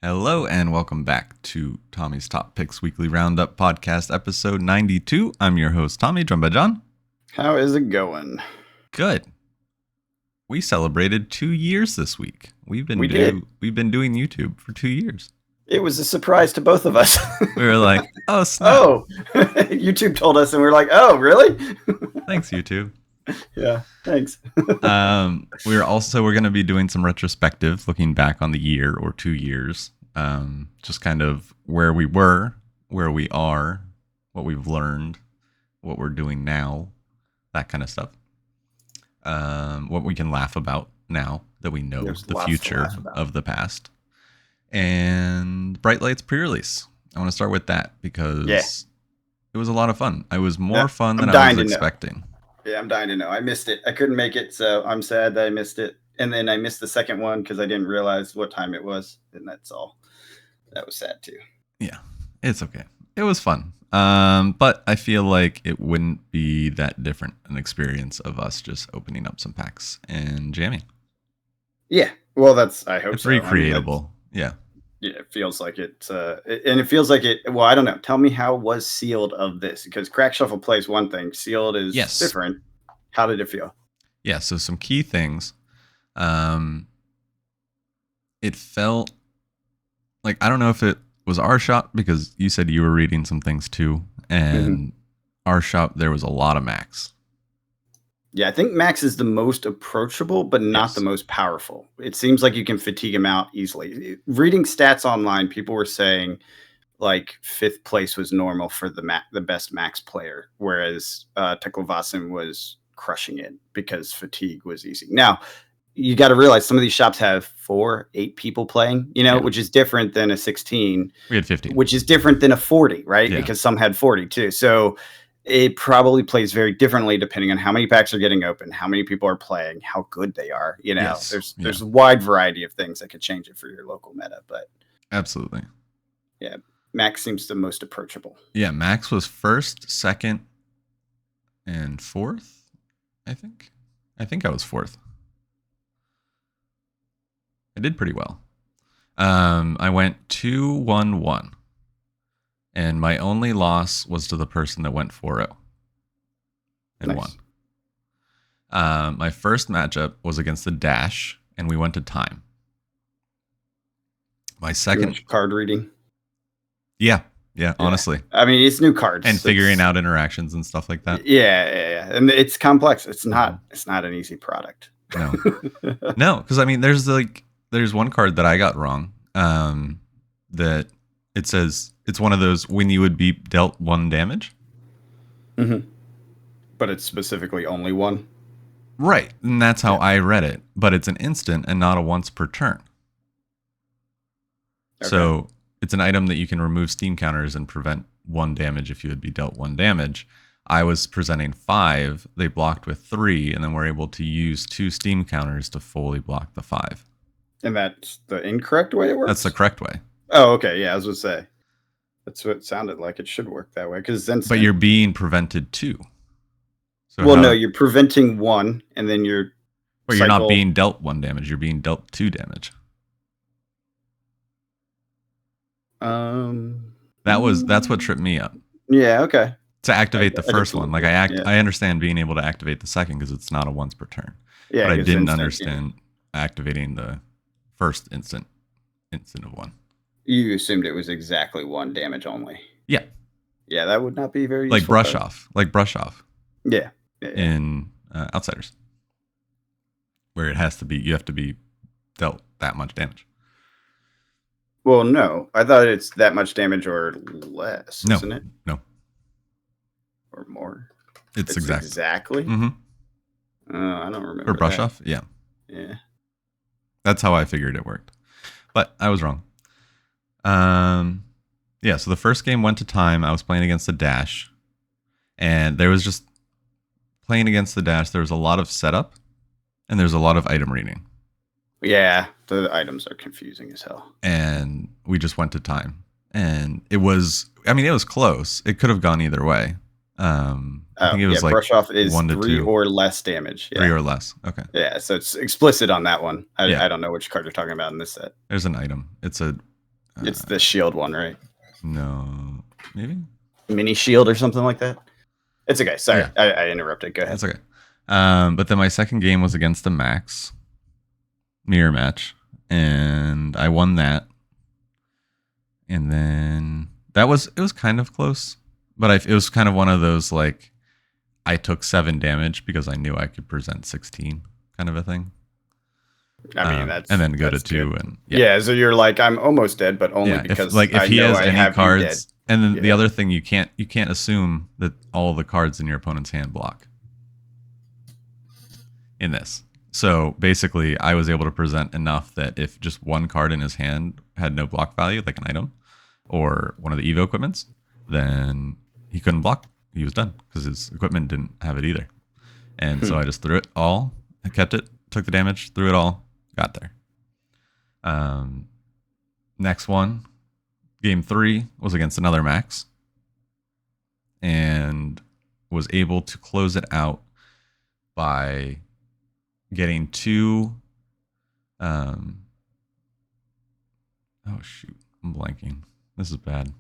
Hello and welcome back to Tommy's Top Picks Weekly Roundup Podcast, episode 92. I'm your host, Tommy, joined by John. How is it going? Good. We celebrated 2 years this week. We've been doing YouTube for 2 years. It was a surprise to both of us. We were like, oh, snap. Oh, YouTube told us, and we were like, oh, really? Thanks, YouTube. Yeah, thanks. We're going to be doing some retrospective, looking back on the year or 2 years, just kind of where we were, where we are, what we've learned, what we're doing now, that kind of stuff. What we can laugh about now that we know the future of the past. And Bright Lights Pre-Release. I want to start with that because it was a lot of fun. It was more fun than I was expecting. Yeah, I'm dying to know. I missed it. I couldn't make it, so I'm sad that I missed it. And then I missed the second one because I didn't realize what time it was. And that's all. That was sad, too. Yeah, it's okay. It was fun. But I feel like it wouldn't be that different an experience of us just opening up some packs and jamming. Yeah, well, I hope it's recreatable. Yeah, it feels like it. And it feels like it. Well, I don't know. Tell me how was Sealed of this? Because Crack Shuffle plays one thing. Sealed is different. How did it feel? Yeah, so some key things. It felt like, I don't know if it was our shop, because you said you were reading some things too, and our shop, there was a lot of Max. Yeah, I think Max is the most approachable, but not the most powerful. It seems like you can fatigue him out easily. Reading stats online, people were saying like 5th place was normal for the best Max player, whereas Teklovasin was crushing it because fatigue was easy. Now, you got to realize some of these shops have 4-8 people playing, which is different than a 16. We had 50. Which is different than a 40, right? Yeah. Because some had 40 too. So it probably plays very differently depending on how many packs are getting open, how many people are playing, how good they are. There's a wide variety of things that could change it for your local meta. But absolutely. Yeah, Max seems the most approachable. Yeah, Max was 1st, 2nd, and 4th, I think. I think I was 4th. I did pretty well. I went 2-1-1. And my only loss was to the person that went 4-0 and won. My first matchup was against the Dash, and we went to time. My second card reading. Yeah, honestly. I mean, it's new cards and figuring out interactions and stuff like that. Yeah, and it's complex. It's not an easy product. No, because I mean, there's one card that I got wrong. That it says it's one of those when you would be dealt 1 damage. Mm-hmm. But it's specifically only 1. Right, and that's how I read it. But it's an instant and not a once per turn. Okay. So it's an item that you can remove steam counters and prevent 1 damage if you would be dealt 1 damage. I was presenting 5. They blocked with 3, and then we're able to use 2 steam counters to fully block the 5. And that's the incorrect way it works? That's the correct way. Oh, okay. Yeah, I was going to say. That's what it sounded like. It should work that way. But you're being prevented 2. So no, you're preventing 1, and then you're... But you're not being dealt 1 damage. You're being dealt 2 damage. That's what tripped me up. Yeah, okay. To activate the first one. Like, I understand being able to activate the second because it's not a once per turn. Yeah, but I didn't understand activating the first instant of 1. You assumed it was exactly 1 damage only. Yeah. Yeah, that would not be very useful. Like brush off. Yeah. In Outsiders. Where you have to be dealt that much damage. Well, no. I thought it's that much damage or less, isn't it? No. Or more. It's exactly. Exactly? Mm-hmm. I don't remember. Or brush off? Yeah. Yeah. That's how I figured it worked. But I was wrong. So the first game went to time. I was playing against the Dash, and there was just playing against the Dash. There was a lot of setup, and there's a lot of item reading. Yeah, the items are confusing as hell. And we just went to time, and it was close. It could have gone either way. I think it was like brush off is 1 to 3 2 or less damage. Yeah. 3 or less. Okay. Yeah, so it's explicit on that one. I don't know which card you're talking about in this set. There's an item. It's a It's the shield one, right? No, maybe Mini shield or something like that. It's okay. Sorry, Yeah. I interrupted. Go ahead. It's okay. But then my second game was against the Max mirror match, and I won that. And then it was kind of close, but it was kind of one of those like I took 7 damage because I knew I could present 16 kind of a thing. I mean, that's and then go to that's 2 good. and yeah. So you're like, I'm almost dead, but only because if he has any cards, and then the Yeah. other thing you can't assume that all the cards in your opponent's hand block in this. So basically, I was able to present enough that if just one card in his hand had no block value, like an item or one of the Evo equipments, then he couldn't block. He was done because his equipment didn't have it either. And so I just threw it all, I kept it, took the damage, threw it all, got there. Next one, game 3 was against another Max, and was able to close it out by getting 2. Oh shoot, I'm blanking. This is bad.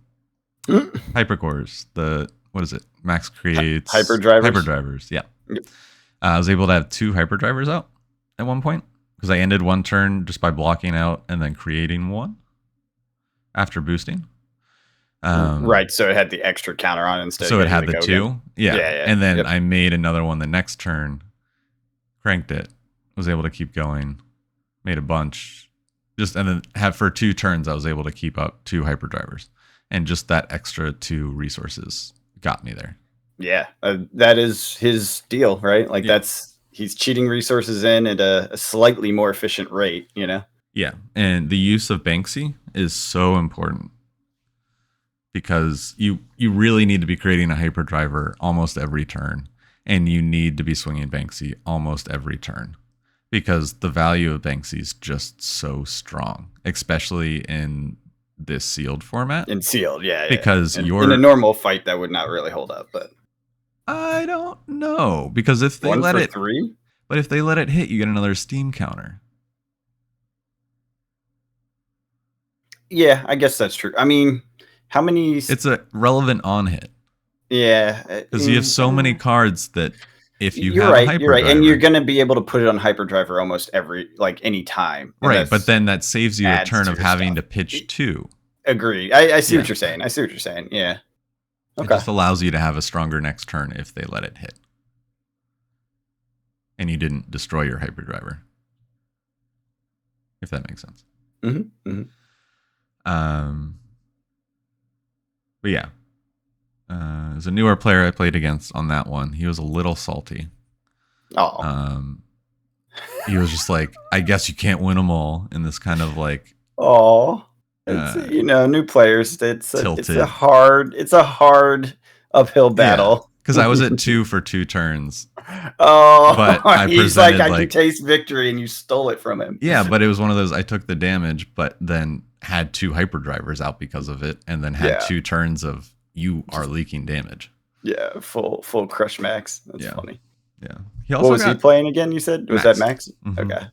Hypercores. What is it? Max creates hyperdrivers. Yeah. Yep. I was able to have 2 hyperdrivers out at one point because I ended one turn just by blocking out and then creating one after boosting. Right, so it had the extra counter on instead. So of it had the 2. Again. Yeah. And then Yep. I made another one the next turn, cranked it, was able to keep going, made a bunch, and then have for 2 turns I was able to keep up 2 hyperdrivers, and just that extra 2 resources got me there. Yeah, that is his deal, right? Like he's cheating resources in at a slightly more efficient rate, you know? Yeah, and the use of Banksy is so important because you really need to be creating a hyperdriver almost every turn, and you need to be swinging Banksy almost every turn because the value of Banksy is just so strong, especially in this sealed format. In sealed, yeah. Because in a normal fight that would not really hold up, but I don't know, because if they let it 3, but if they let it hit, you get another Steam counter. Yeah, I guess that's true. I mean, how many? It's a relevant on hit. Yeah, because you have so many cards that if you you're have right, a hyperdriver, you're right, and you're going to be able to put it on hyperdriver almost any time. Right, but then that saves you a turn of having to pitch 2. Agreed. I see what you're saying. Yeah. Okay. It just allows you to have a stronger next turn if they let it hit. And you didn't destroy your hyperdriver. If that makes sense. Mm-hmm. Mm-hmm. But yeah. As a newer player I played against on that one, he was a little salty. Oh. He was just like, I guess you can't win them all in this kind of like. Oh. It's, new players. It's a hard uphill battle. Because I was at 2 for 2 turns. Oh, but I he's like, I can taste victory, and you stole it from him. Yeah, but it was one of those. I took the damage, but then had 2 hyperdrivers out because of it, and then had 2 turns of you are leaking damage. Yeah, full crush Max. That's funny. Yeah. What was he playing again? You said was that Max? Mm-hmm. Okay.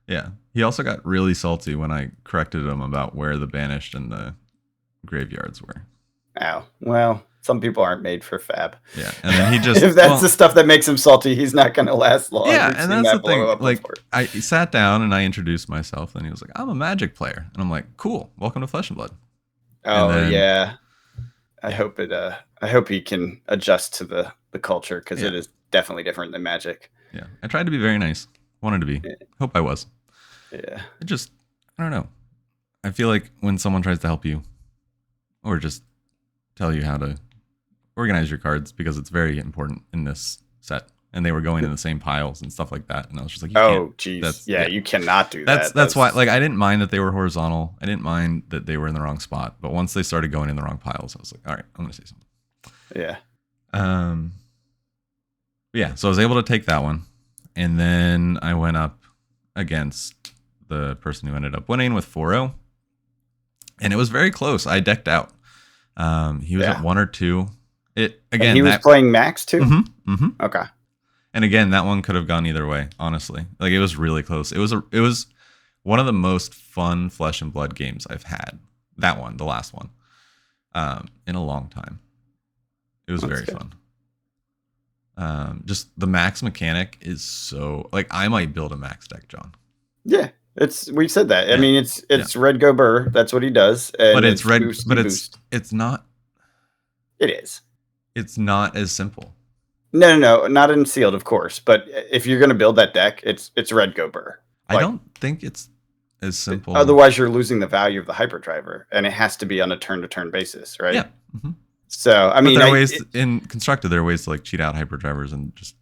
Yeah, he also got really salty when I corrected him about where the banished and the graveyards were. Ow. Well, some people aren't made for fab. Yeah, and then he just if that's the stuff that makes him salty, he's not going to last long. Yeah, and that's the thing. Like, I sat down and I introduced myself, and he was like, "I'm a Magic player," and I'm like, "Cool, welcome to Flesh and Blood." Oh yeah, I hope he can adjust to the culture because it is definitely different than Magic. Yeah, I tried to be very nice. Wanted to be. Hope I was. Yeah. I don't know. I feel like when someone tries to help you, or just tell you how to organize your cards, because it's very important in this set, and they were going in the same piles and stuff like that, and I was just like, oh geez, you cannot do that. That's why, like, I didn't mind that they were horizontal. I didn't mind that they were in the wrong spot, but once they started going in the wrong piles, I was like, all right, I'm gonna say something. Yeah. Yeah, so I was able to take that one, and then I went up against the person who ended up winning with 4-0, and it was very close. I decked out. He was at 1 or 2. He was playing Max too. Mm-hmm, mm-hmm. Okay. And again, that one could have gone either way. Honestly, like, it was really close. It was one of the most fun Flesh and Blood games I've had that one, the last one, in a long time. It was very fun. Just the max mechanic is so like I might build a max deck, John. Yeah, we said that. I mean, it's Red Go Burr. That's what he does. And but it's red. But it's not. It is. It's not as simple. No, not in sealed, of course. But if you're going to build that deck, it's Red Go Burr. I don't think it's as simple. Otherwise, you're losing the value of the hyperdriver, and it has to be on a turn-to-turn basis, right? Yeah. Mm-hmm. So, I mean, there are ways in Constructed. There are ways to like cheat out hyperdrivers and just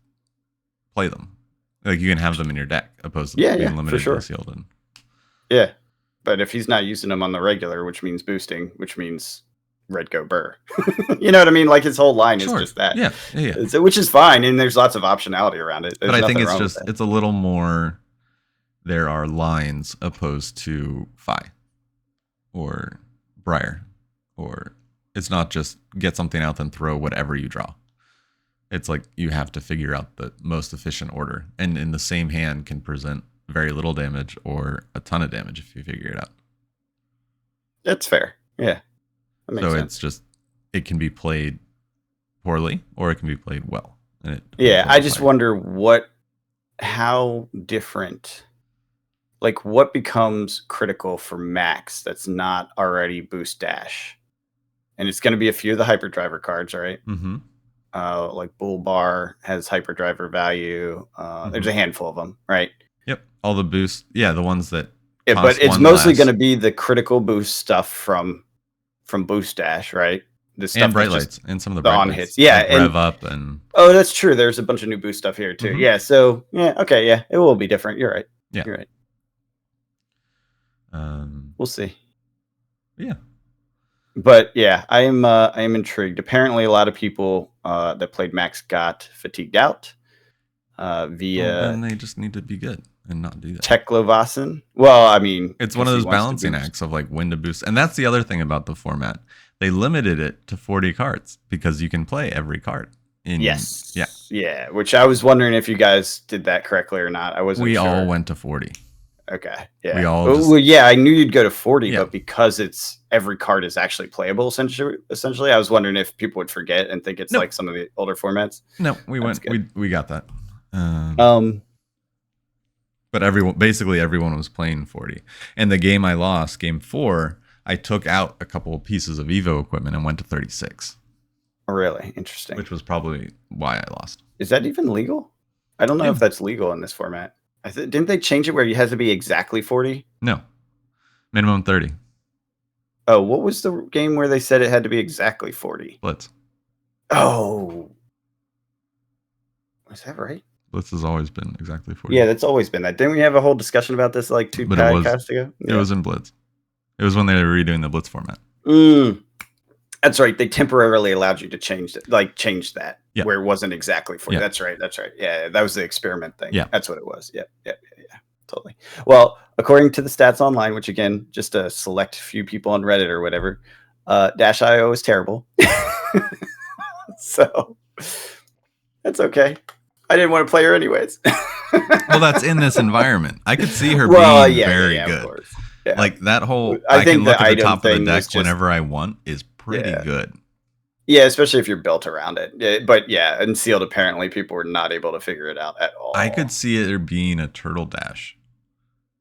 play them. Like you can have them in your deck, opposed to being limited to sealed. And yeah, but if he's not using them on the regular, which means boosting, which means Red Go Burr. You know what I mean? Like his whole line is just that. Yeah. So, which is fine, and there's lots of optionality around it. But I think it's a little more. There are lines opposed to Phi or Briar, or it's not just get something out and throw whatever you draw. It's like you have to figure out the most efficient order, and in the same hand can present very little damage or a ton of damage if you figure it out. That's fair. Yeah. That makes sense. It's just it can be played poorly or it can be played well. And I just wonder how different. Like what becomes critical for Max that's not already boost dash, and it's going to be a few of the hyperdriver cards, right? Mm-hmm. Like Bull Bar has hyperdriver value. There's a handful of them, right? Yep, all the boost, the ones that. Yeah, but it's mostly going to be the critical boost stuff from boost dash, right? The stuff and bright lights and some of the bright on lights, hits, like and rev up and. Oh, that's true. There's a bunch of new boost stuff here too. Mm-hmm. Yeah, so okay, it will be different. You're right. Yeah, you're right. We'll see. Yeah. But I am intrigued. Apparently a lot of people that played Max got fatigued out via and they just need to be good and not do that. Teklovasin. Well, I mean, it's one of those balancing acts of like when to boost. And that's the other thing about the format. They limited it to 40 cards because you can play every card. Yes. Yeah, which I was wondering if you guys did that correctly or not. I wasn't sure. We all went to 40. Okay. Yeah. We all I knew you'd go to 40, but because it's every card is actually playable, essentially, I was wondering if people would forget and think it's like some of the older formats. No, we got that. But basically everyone was playing 40. And the game I lost, game 4, I took out a couple of pieces of Evo equipment and went to 36. Oh, really? Interesting. Which was probably why I lost. Is that even legal? I don't know if that's legal in this format. Didn't they change it where you had to be exactly 40? No. Minimum 30. Oh, what was the game where they said it had to be exactly 40? Blitz. Oh. Was that right? Blitz has always been exactly 40. Yeah, that's always been that. Didn't we have a whole discussion about this like 2 podcasts ago? Yeah. It was in Blitz. It was when they were redoing the Blitz format. That's right. They temporarily allowed you to change that where it wasn't exactly 40. That's right. Yeah, that was the experiment thing. Yeah. That's what it was. Yeah. Totally. Well, according to the stats online, which again, just a select few people on Reddit or whatever, Dash.io is terrible. So that's okay. I didn't want to play her anyways. Well, that's in this environment. I could see her being very good. Of course. Yeah. Like that whole, I can look at the top of the deck whenever I want is pretty good. Yeah, especially if you're built around it. But in sealed, apparently people were not able to figure it out at all. I could see it being a turtle dash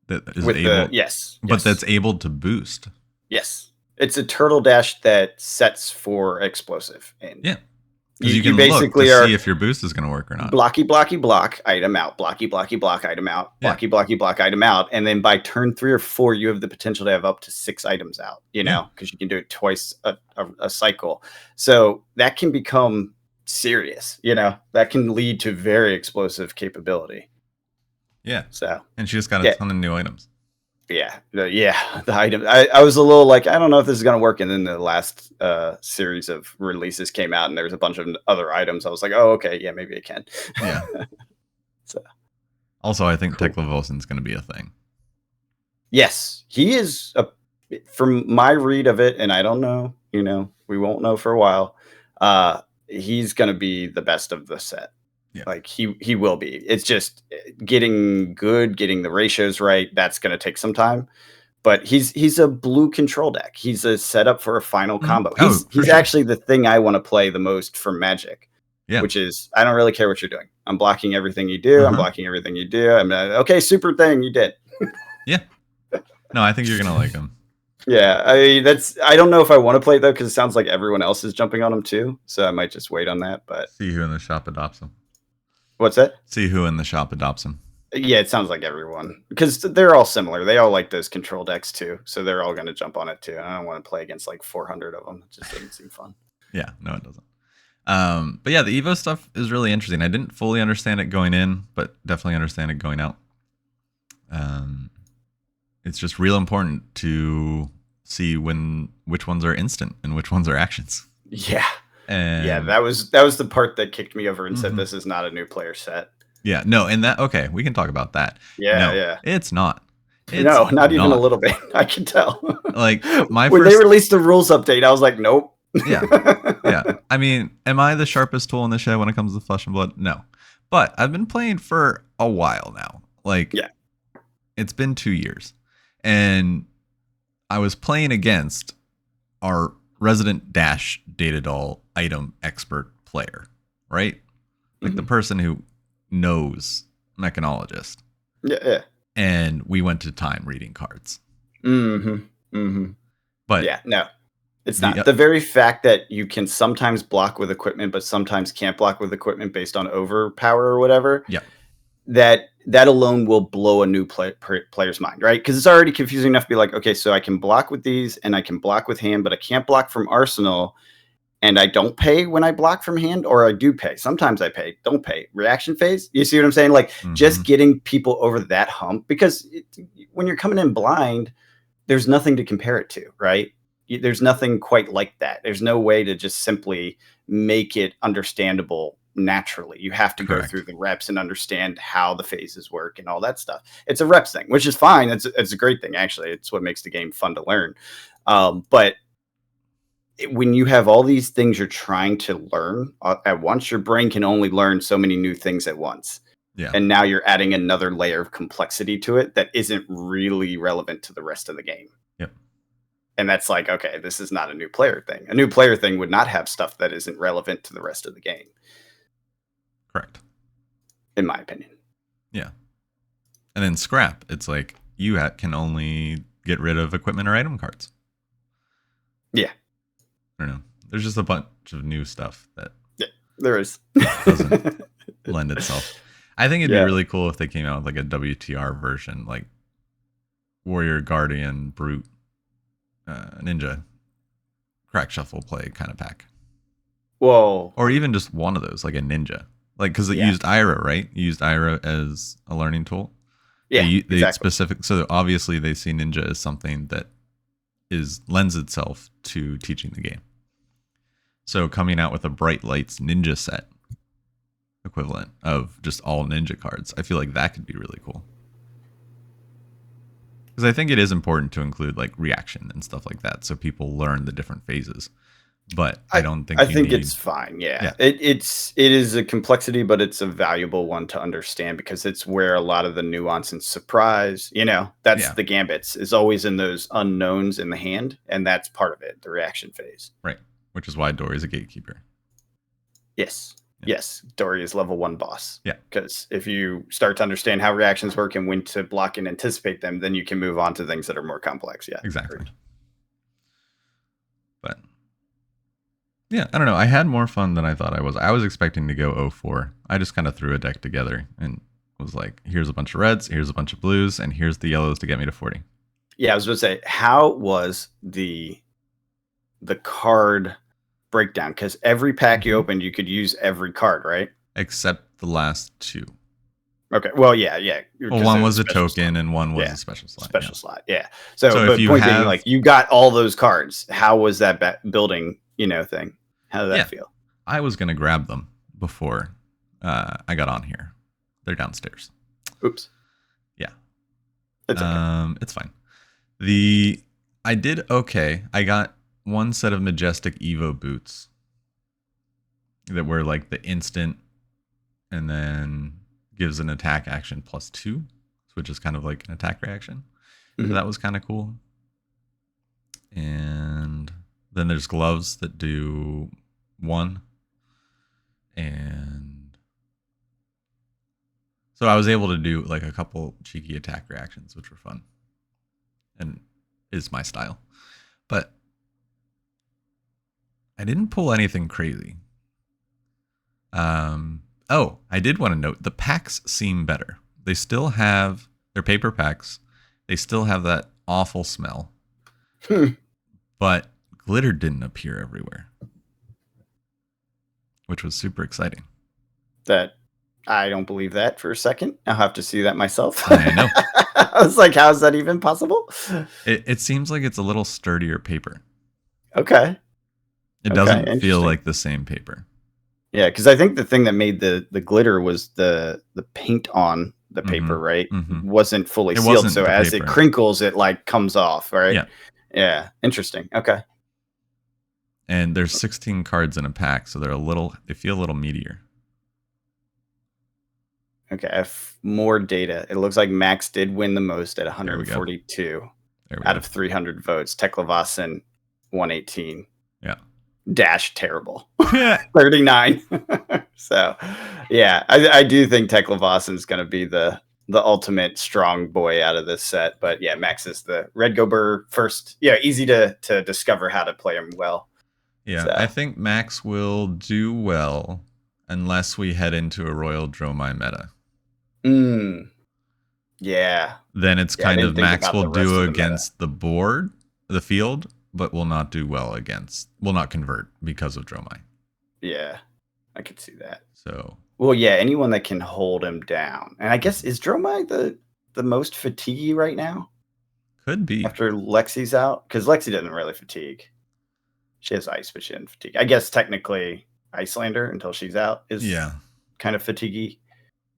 that is that's able to boost. Yes, it's a turtle dash that sets for explosive. And you can basically look to see if your boost is going to work or not. Blocky, block, item out. Blocky, block, item out. Blocky, block, item out. And then by turn 3 or 4, you have the potential to have up to 6 items out, because you can do it twice a cycle. So that can become serious, that can lead to very explosive capability. Yeah. So, and she just got a ton of new items. Yeah. The item. I was a little like, I don't know if this is going to work. And then the last series of releases came out and there was a bunch of other items. I was like, oh, okay. Yeah, maybe it can. Yeah. Also, I think Teklovosin's going to be a thing. Yes. He is, from my read of it, and I don't know, we won't know for a while. He's going to be the best of the set. Yeah. Like he will be. It's just getting the ratios right. That's going to take some time, but he's a blue control deck. He's a setup for a final combo. Oh, He's sure. actually the thing I want to play the most for Magic. Yeah. Which is, I don't really care what you're doing. I'm blocking everything you do. I'm blocking everything you do. I'm okay, super thing you did. Yeah. No, I think you're gonna like him. Yeah, I don't know if I want to play it though, because it sounds like everyone else is jumping on him too. So I might just wait on that. But see who in the shop adopts him. What's that? See who in the shop adopts him. Yeah, it sounds like everyone, because they're all similar. They all like those control decks too, so they're all going to jump on it too. I don't want to play against like 400 of them. It just doesn't seem fun. Yeah, no, it doesn't. But yeah, the Evo stuff is really interesting. I didn't fully understand it going in, but definitely understand it going out. It's just real important to see which ones are instant and which ones are actions. Yeah. And yeah, that was the part that kicked me over and said this is not a new player set. Yeah, no, and that okay, we can talk about that. Yeah, no, yeah. It's not. No, not even a little bit. I can tell. Like when they released the rules update, I was like, nope. Yeah. I mean, am I the sharpest tool in the shed when it comes to Flesh and Blood? No. But I've been playing for a while now. Like, yeah. It's been 2 years. And I was playing against our resident Dash Data Doll item expert player, right? Like the person who knows Mechanologist. Yeah. And we went to time reading cards. But yeah, no. It's not. The very fact that you can sometimes block with equipment, but sometimes can't block with equipment based on overpower or whatever. Yeah. That alone will blow a new player's mind, right? Because it's already confusing enough to be like, okay, so I can block with these and I can block with hand, but I can't block from Arsenal. And I don't pay when I block from hand, or I do pay. Sometimes I pay, don't pay. Reaction phase. You see what I'm saying? Like just getting people over that hump, because when you're coming in blind, there's nothing to compare it to, right? There's nothing quite like that. There's no way to just simply make it understandable naturally. You have to go through the reps and understand how the phases work and all that stuff. It's a reps thing, which is fine. It's a great thing, actually. It's what makes the game fun to learn. But when you have all these things you're trying to learn at once, your brain can only learn so many new things at once. Yeah. And now you're adding another layer of complexity to it that isn't really relevant to the rest of the game. Yep. And that's like, okay, this is not a new player thing. A new player thing would not have stuff that isn't relevant to the rest of the game. Correct. In my opinion. Yeah. And then scrap, it's like you can only get rid of equipment or item cards. Yeah. I don't know. There's just a bunch of new stuff that there is. doesn't lend itself. I think it'd be really cool if they came out with like a WTR version, like Warrior, Guardian, Brute, Ninja, Crack Shuffle play kind of pack. Whoa. Or even just one of those, like a Ninja. Like, because it used Ira, right? You used Ira as a learning tool. Yeah, they exactly. So obviously they see Ninja as something that lends itself to teaching the game. So coming out with a Bright Lights Ninja set equivalent of just all Ninja cards, I feel like that could be really cool. Because I think it is important to include like reaction and stuff like that, so people learn the different phases. But I don't think it's fine. Yeah. It is a complexity, but it's a valuable one to understand, because it's where a lot of the nuance and surprise, that's the gambits, is always in those unknowns in the hand, and that's part of it, the reaction phase. Right. Which is why Dory is a gatekeeper. Yes. Yeah. Yes. Dory is level 1 boss. Yeah. Because if you start to understand how reactions work and when to block and anticipate them, then you can move on to things that are more complex. Yeah. Exactly. But yeah, I don't know. I had more fun than I thought I was. I was expecting to go 0-4. I just kind of threw a deck together and was like, here's a bunch of reds, here's a bunch of blues, and here's the yellows to get me to 40. Yeah, I was going to say, how was the card breakdown? Because every pack you opened, you could use every card, right? Except the last two. Okay. Well, yeah. Well, one was a token and one was a special slot. Slot. Yeah. So if you point being, like, you got all those cards. How was that building, thing? How did that feel? I was going to grab them before I got on here. They're downstairs. Oops. Yeah. It's okay. It's fine. I did okay. I got one set of Majestic Evo boots that were like the instant and then gives an attack action +2, which is kind of like an attack reaction. So that was kind of cool. And then there's gloves that do 1. And so I was able to do like a couple cheeky attack reactions, which were fun and is my style. But I didn't pull anything crazy. Oh, I did want to note the packs seem better. They still have their paper packs. They still have that awful smell. But glitter didn't appear everywhere, which was super exciting. That I don't believe that for a second. I'll have to see that myself. I know. I was like, how is that even possible? It seems like it's a little sturdier paper. Okay. It doesn't feel like the same paper. Yeah, because I think the thing that made the glitter was the paint on the paper, right? Wasn't fully sealed. So as it crinkles, it like comes off, right? Yeah. Yeah. Interesting. Okay. And there's 16 cards in a pack, so they feel a little meatier. Okay, I have more data. It looks like Max did win the most at 142 out of 300 votes. Teklevasen 118. Yeah. Dash terrible. 39. So, yeah, I do think Teklevasen is going to be the ultimate strong boy out of this set. But yeah, Max is the Red Gober first. Yeah, easy to discover how to play him well. Yeah, so. I think Max will do well unless we head into a Royal Dromai meta. Yeah. Then it's kind of Max will do against the board, the field, but will not do well will not convert because of Dromai. Yeah, I could see that. So. Well, yeah, anyone that can hold him down. And I guess, is Dromai the most fatiguey right now? Could be. After Lexi's out? Because Lexi doesn't really fatigue. She has ice, but she didn't fatigue. I guess technically Icelander until she's out is kind of fatiguey.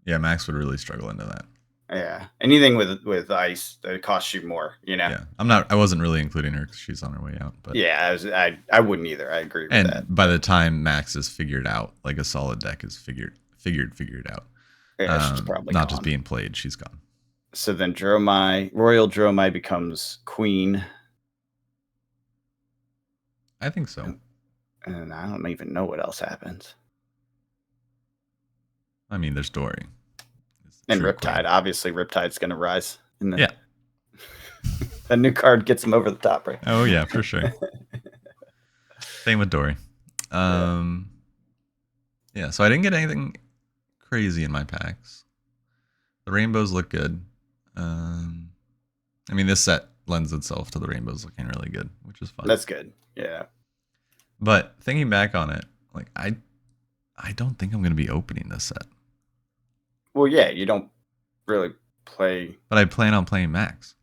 Yeah, Max would really struggle into that. Yeah, anything with ice that costs you more, you know. Yeah, I wasn't really including her because she's on her way out. But yeah, I wouldn't either. I agree with that. And by the time Max is figured out, like a solid deck is figured out. Yeah, she's probably not gone. Just being played. She's gone. So then Royal Dromai becomes queen. I think so. And I don't even know what else happens. I mean, there's Dory. And Riptide. Obviously, Riptide's going to rise. A new card gets him over the top, right? Oh, yeah, for sure. Same with Dory. Yeah, so I didn't get anything crazy in my packs. The rainbows look good. I mean, this set lends itself to the rainbows looking really good, which is fun. That's good. Yeah. But thinking back on it, like I don't think I'm going to be opening this set. Well, yeah, you don't really play. But I plan on playing Max.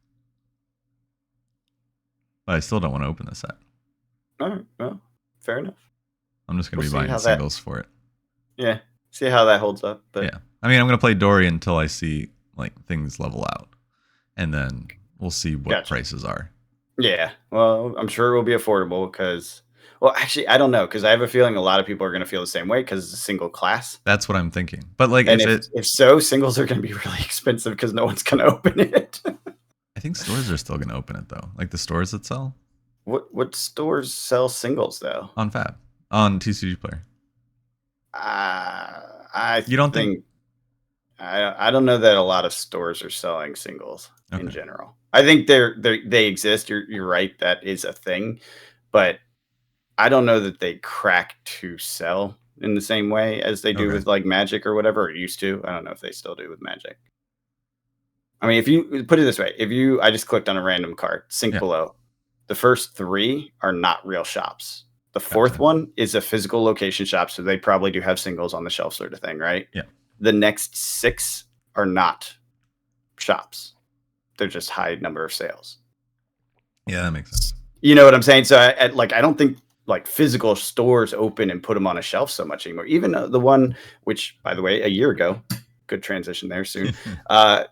But I still don't want to open this set. All right. Well, fair enough. I'm just going to be buying singles for it. Yeah. See how that holds up. But yeah. I mean, I'm going to play Dory until I see like things level out. And then we'll see what prices are. Yeah. Well, I'm sure it will be affordable because... Well, actually, I don't know because I have a feeling a lot of people are going to feel the same way because it's a single class. That's what I'm thinking. But like, if so, singles are going to be really expensive because no one's going to open it. I think stores are still going to open it though. Like the stores that sell. What stores sell singles though? On Fab, on TCG Player. You don't think? I don't know that a lot of stores are selling singles in general. I think they exist. You're right. That is a thing, but I don't know that they crack to sell in the same way as they do with like Magic or whatever, or used to. I don't know if they still do with Magic. I mean, if you put it this way, I just clicked on a random card, Sync below. The first 3 are not real shops. The 4th one is a physical location shop, so they probably do have singles on the shelf sort of thing, right? Yeah. The next 6 are not shops. They're just high number of sales. Yeah, that makes sense. You know what I'm saying? So I don't think like physical stores open and put them on a shelf so much anymore. Even the one, which by the way, a year ago, good transition there soon,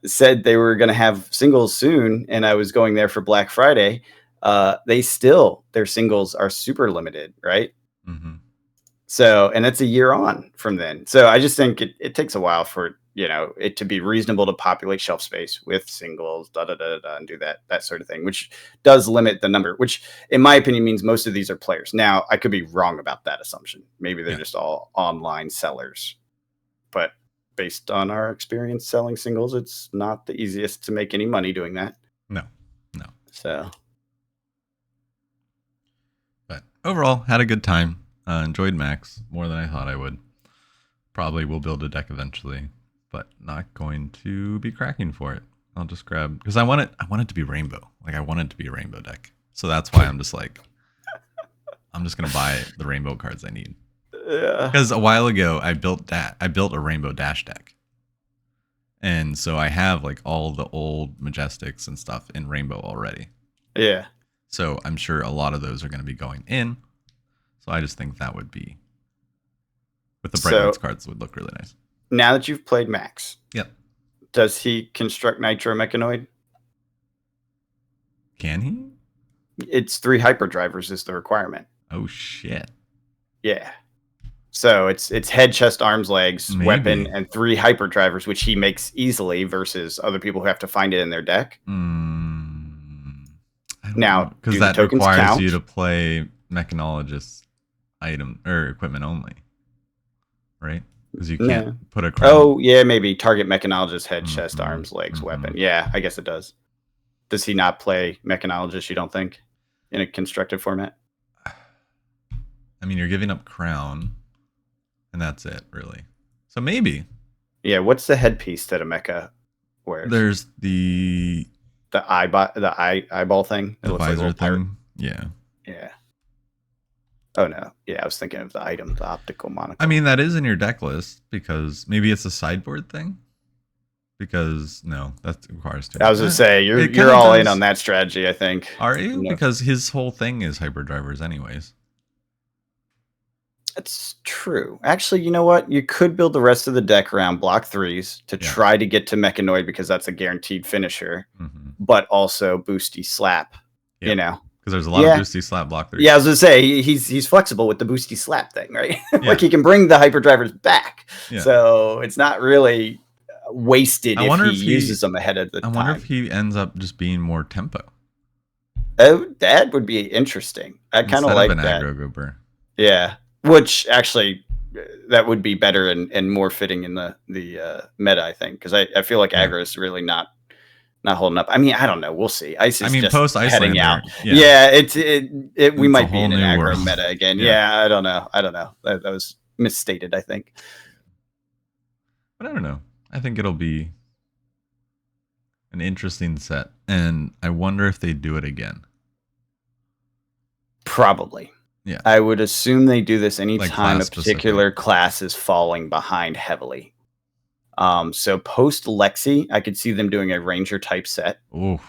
said they were going to have singles soon. And I was going there for Black Friday. Their singles are super limited. Right. Mm-hmm. So, and that's a year on from then. So I just think it takes a while for it to be reasonable to populate shelf space with singles, and do that sort of thing, which does limit the number, which in my opinion means most of these are players. Now, I could be wrong about that assumption. Maybe they're just all online sellers, but based on our experience selling singles, it's not the easiest to make any money doing that. No. So, but overall, had a good time. Enjoyed Max more than I thought I would. Probably will build a deck eventually, but not going to be cracking for it. I'll just grab, because I want it to be rainbow. Like, I want it to be a rainbow deck. So that's why I'm just like, I'm just gonna buy the rainbow cards I need. Yeah. Because a while ago I built a rainbow dash deck. And so I have like all the old Majestics and stuff in rainbow already. Yeah. So I'm sure a lot of those are going to be going in. So I just think that would be, with the Bright Lights cards, would look really nice. Now that you've played Max, yep, does he construct Nitro Mechanoid? Can he? It's 3 hyperdrivers is the requirement. Oh shit. Yeah. So it's head, chest, arms, legs, weapon, and 3 hyperdrivers, which he makes easily versus other people who have to find it in their deck. Now, because that requires you to play Mechanologist item or equipment only, right? Because you can't put a crown. Oh yeah, maybe target Mechanologist, head, chest, arms, legs, weapon. Yeah, I guess it does. Does he not play Mechanologist? You don't think in a constructed format? I mean, you're giving up crown. And that's it, really. So maybe. Yeah, what's the headpiece that a mecha wears? There's the eyeball thing. The visor thing. Yeah. Yeah. Oh no. Yeah, I was thinking of the item, the optical monocle. I mean, that is in your deck list because maybe it's a sideboard thing. Because no, that requires too much. I was gonna say you're all in on that strategy, I think. Are you? No. Because his whole thing is hyperdrivers anyways. That's true. Actually, you know what? You could build the rest of the deck around block 3s to try to get to Mechanoid because that's a guaranteed finisher, but also boosty slap. Because there's a lot of boosty slap block 3s. Yeah, I was gonna say he's flexible with the boosty slap thing, right? Like he can bring the hyperdrivers back, so it's not really wasted if he uses them ahead of the time. I wonder if he ends up just being more tempo. Oh, that would be interesting. I kind of like that. Aggro Goober. Yeah. Which actually, that would be better and more fitting in the meta, I think, because I feel like aggro is really not holding up. I mean, I don't know. We'll see. Ice is just post heading out. Yeah, we might be in an aggro meta again. Yeah, I don't know. That was misstated, I think. But I don't know. I think it'll be an interesting set, and I wonder if they do it again. Probably. Yeah, I would assume they do this anytime a particular class is falling behind heavily. So post Lexi, I could see them doing a Ranger type set. Ooh.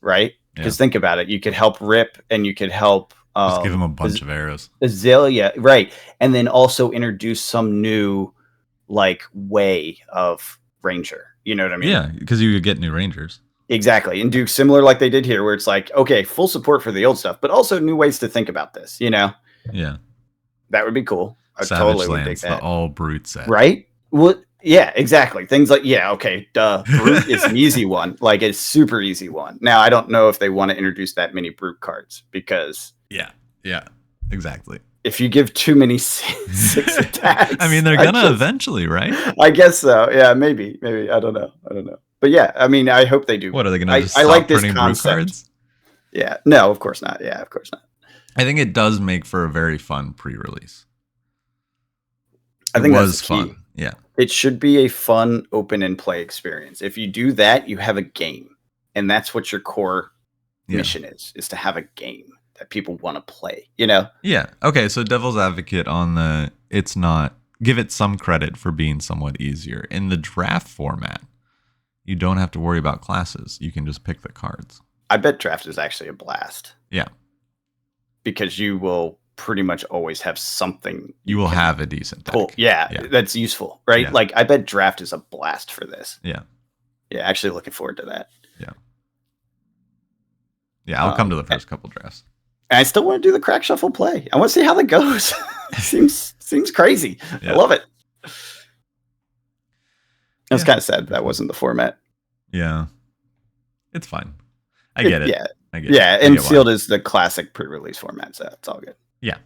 Right? Because think about it. You could help Rip and you could help... just give him a bunch of arrows. Azalea, right. And then also introduce some new way of Ranger. You know what I mean? Yeah, because you could get new Rangers. Exactly. And do similar like they did here, where it's like, okay, full support for the old stuff, but also new ways to think about this, Yeah. That would be cool. I Savage totally Lands, would dig that. The all brute set. Right? Well, yeah, exactly. Things like, okay, duh. Brute is an easy one. Like, it's super easy one. Now, I don't know if they want to introduce that many brute cards because... Yeah, exactly. If you give too many 6 attacks... I mean, they're going to eventually, right? I guess so. Yeah, maybe. I don't know. But yeah, I mean, I hope they do. What, are they going to just I stop like this printing concept. brute cards? Yeah. No, of course not. Yeah, of course not. I think it does make for a very fun pre-release. I think that's fun. Yeah. It should be a fun open and play experience. If you do that, you have a game. And that's what your core mission is to have a game that people want to play, Yeah. Okay, so devil's advocate on it's not, give it some credit for being somewhat easier. In the draft format, you don't have to worry about classes. You can just pick the cards. I bet draft is actually a blast. Yeah. Because you will pretty much always have something. You will have a decent deck. Yeah, that's useful, right? Yeah. Like, I bet draft is a blast for this. Yeah. Yeah, actually looking forward to that. Yeah. Yeah, I'll come to the first couple drafts. And I still want to do the crack shuffle play. I want to see how that goes. Seems crazy. Yeah. I love it. I was kind of sad that wasn't the format. Yeah. It's fine. I get it. Yeah. I get Yeah, it. and sealed is the classic pre-release format, so it's all good. Yeah.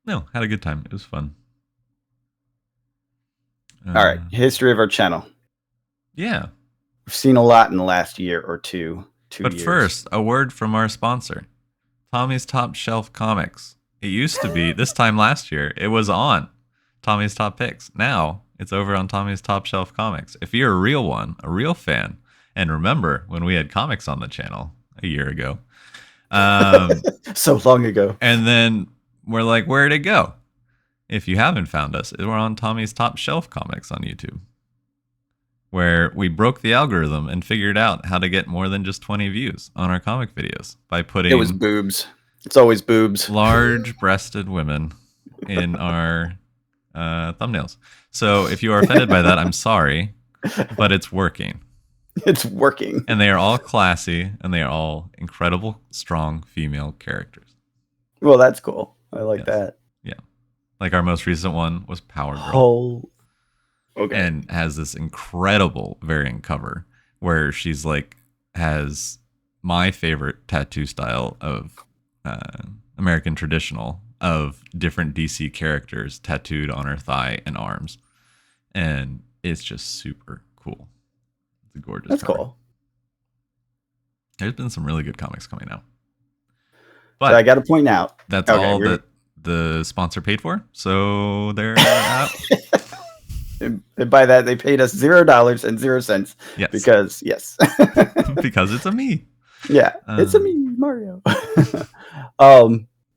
No, had a good time. It was fun. All right, history of our channel. Yeah. We've seen a lot in the last year or two. But first, a word from our sponsor, Tommy's Top Shelf Comics. It used to be, this time last year, it was on Tommy's Top Picks. Now, it's over on Tommy's Top Shelf Comics. If you're a real one, a real fan, and remember when we had comics on the channel a year ago. So long ago. And then we're like, where'd it go? If you haven't found us, we're on Tommy's Top Shelf Comics on YouTube, where we broke the algorithm and figured out how to get more than just 20 views on our comic videos by putting... It was boobs. It's always boobs. Large-breasted women in our thumbnails. So if you are offended by that, I'm sorry, but it's working. It's working. And they are all classy, and they are all incredible, strong female characters. Well, that's cool. I like that. Yeah. Like our most recent one was Power Girl. Oh. Okay. And has this incredible variant cover where she's like, has my favorite tattoo style of American traditional of different DC characters tattooed on her thigh and arms. And it's just super cool. It's a gorgeous That's cover. cool. There's been some really good comics coming out. But so I got to point out. That's all that the sponsor paid for. So they're out. And by that, they paid us $0.00. Yes. Because, yes. Because it's a me. Yeah. It's a me, Mario.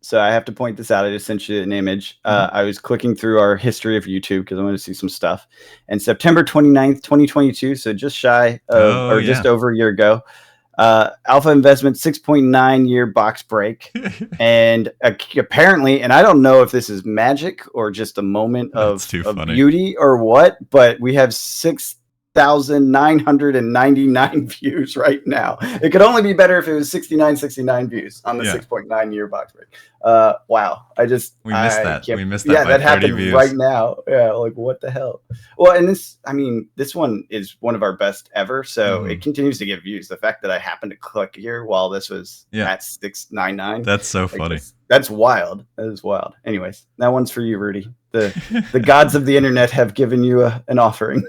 So I have to point this out. I just sent you an image. I was clicking through our history of YouTube because I want to see some stuff. And September 29th, 2022, so just shy of, just over a year ago, Alpha Investment 6.9 year box break. And apparently, and I don't know if this is magic or just a moment of beauty or what, but we have 6,999 views right now. It could only be better if it was 69 views on the 6.9 year box break. Wow. We missed that. We missed that. Yeah, that happened views. Right now. Yeah, like what the hell? Well, and this one is one of our best ever. So it continues to get views. The fact that I happened to click here while this was at 699. That's so funny. That's wild. That is wild. Anyways, that one's for you, Rudy. The gods of the internet have given you an offering.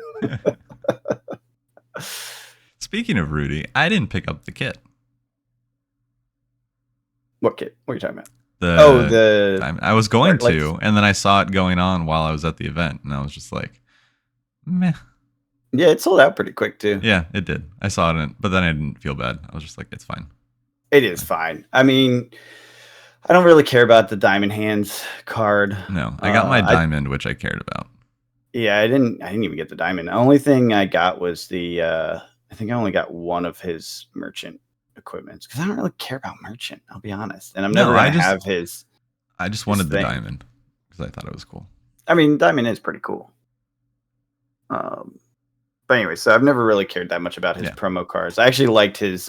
Speaking of Rudy, I didn't pick up the kit. What kit? What are you talking about? I was going to, and then I saw it going on while I was at the event, and I was just like, meh. Yeah, it sold out pretty quick too. Yeah, it did. I saw it, but then I didn't feel bad. I was just like, it's fine. It is fine. I mean, I don't really care about the Diamond Hands card. No, I got my diamond, which I cared about. Yeah, I didn't even get the diamond. The only thing I got was I think I only got one of his merchant equipments because I don't really care about merchant. I'll be honest, and I'm never gonna have his. I just wanted the diamond because I thought it was cool. I mean, diamond is pretty cool. But anyway, so I've never really cared that much about his promo cards. I actually liked his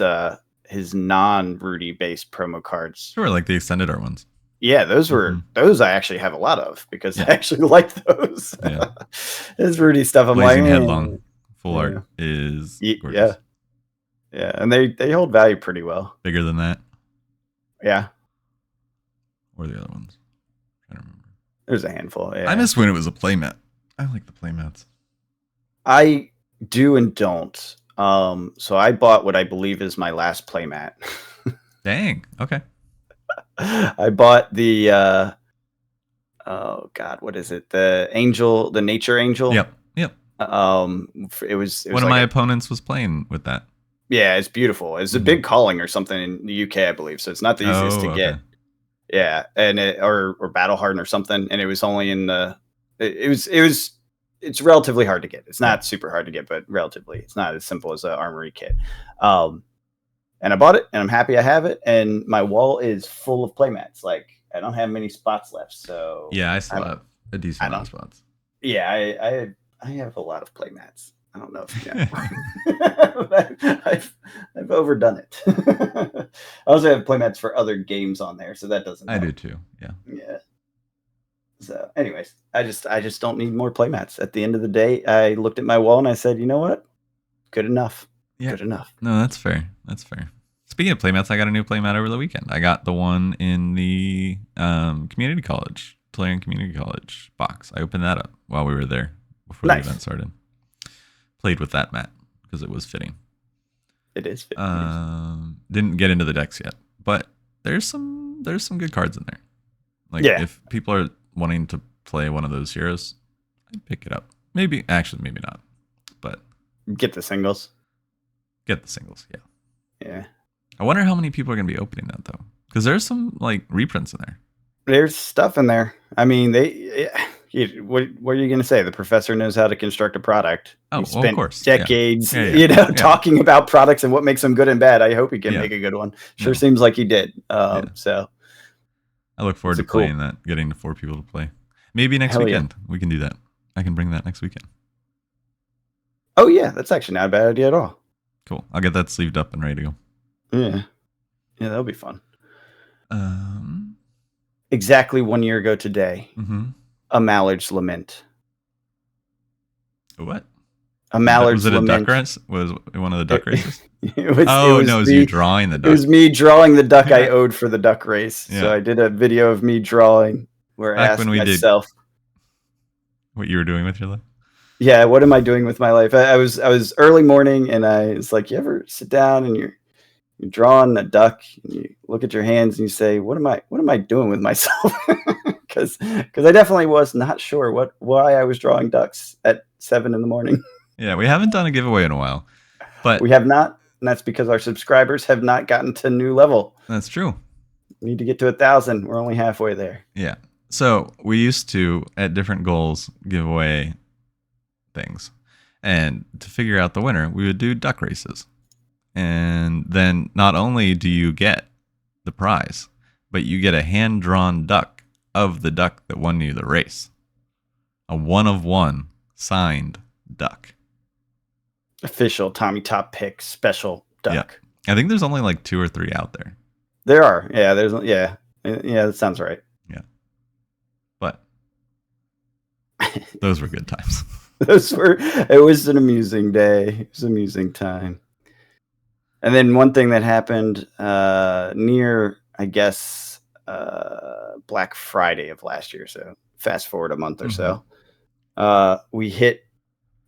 non-Rudy based promo cards. Sure, like the extended art ones. Yeah, those were those I actually have a lot of because I actually like those. Yeah. His Rudy stuff. I'm Blazing Headlong full art is gorgeous. Yeah, and they hold value pretty well. Bigger than that. Yeah. Or the other ones. I don't remember. There's a handful. Yeah. I miss when it was a playmat. I like the playmats. I do and don't. So I bought what I believe is my last playmat. Dang. Okay. I bought the oh god, what is it? The nature angel. Yep. It was one of my opponents was playing with that. Yeah, it's beautiful. It's a big calling or something in the UK, I believe. So it's not the easiest to get. Yeah, and or Battle Harden or something, and it was only in the. It's relatively hard to get. It's not super hard to get, but relatively, it's not as simple as an armory kit. And I bought it, and I'm happy I have it. And my wall is full of playmats. Like I don't have many spots left. So yeah, I still have a decent amount of spots. Yeah, I have a lot of playmats. I don't know if you know. I've overdone it. I also have playmats for other games on there, so that doesn't. I do too. Yeah. Yeah. So, anyways, I just don't need more playmats. At the end of the day, I looked at my wall and I said, you know what? Good enough. Yeah. Good enough. No, that's fair. That's fair. Speaking of playmats, I got a new playmat over the weekend. I got the one in the community college, Tulare Community College box. I opened that up while we were there before the event started. Played with that mat because it was fitting. It is fitting. Didn't get into the decks yet, but there's some good cards in there. Like if people are wanting to play one of those heroes, I'd pick it up. Maybe not, but get the singles. Get the singles, yeah. Yeah. I wonder how many people are going to be opening that though, because there's some like reprints in there. There's stuff in there. I mean, what are you going to say? The professor knows how to construct a product. Oh, he spent of course. decades, talking about products and what makes them good and bad. I hope he can make a good one. Seems like he did. So I look forward to playing that, getting 4 people to play. Maybe next weekend we can do that. I can bring that next weekend. Oh yeah, that's actually not a bad idea at all. Cool. I'll get that sleeved up and ready to go. Yeah, that'll be fun. Exactly 1 year ago today, a Mallard's Lament. What? A Mallard's Lament. Was it a duck race? Was it one of the duck races? It was you drawing the duck. It was me drawing the duck I owed for the duck race. Yeah. So I did a video of me drawing where I asked myself what you were doing with your life. Yeah, what am I doing with my life? I was early morning and I was like, you ever sit down and you're drawing a duck and you look at your hands and you say, what am I doing with myself? Because I definitely was not sure why I was drawing ducks at 7 a.m. Yeah, we haven't done a giveaway in a while, but we have not, and that's because our subscribers have not gotten to new level. That's true. We need to get to 1,000. We're only halfway there. Yeah. So we used to, at different goals, give away things, and to figure out the winner, we would do duck races. And then not only do you get the prize, but you get a hand-drawn duck of the duck that won you the race. A 1-of-1 signed duck. Official Tommy Top Pick special duck. Yeah. I think there's only like 2 or 3 out there. There are. Yeah, that sounds right. Yeah. But those were good times. It was an amusing day. It was an amusing time. And then one thing that happened near, I guess, Black Friday of last year, so fast forward a month or so, we hit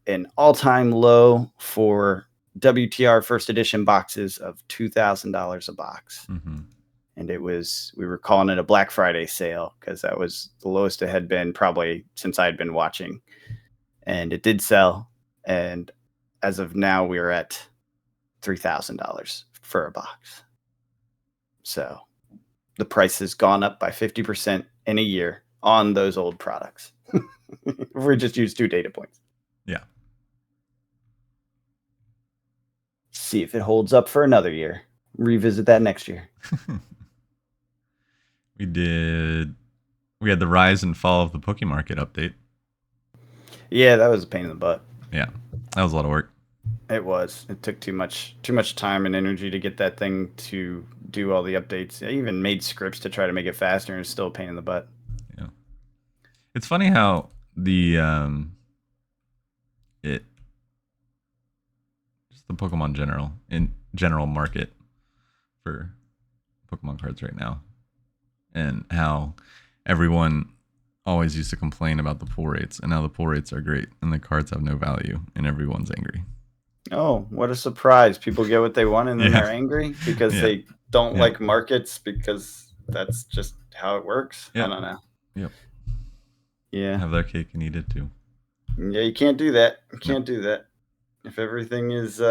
an all-time low for WTR first edition boxes of $2,000 a box. And we were calling it a Black Friday sale because that was the lowest it had been probably since I'd been watching. And it did sell. And as of now, we're at $3,000 for a box. So the price has gone up by 50% in a year on those old products. We just used 2 data points. Yeah. See if it holds up for another year. Revisit that next year. We had the rise and fall of the Pokemarket update. Yeah, that was a pain in the butt. Yeah, that was a lot of work. It was. It took too much time and energy to get that thing to do all the updates. I even made scripts to try to make it faster, and it's still a pain in the butt. Yeah, it's funny how the Pokemon general market for Pokemon cards right now, and how everyone always used to complain about the pull rates, and now the pull rates are great and the cards have no value and everyone's angry. Oh, what a surprise. People get what they want and then they're angry because they don't like markets because that's just how it works. I don't know. Yep. Yeah. Have their cake and eat it too. Yeah, you can't do that. You can't do that. If everything is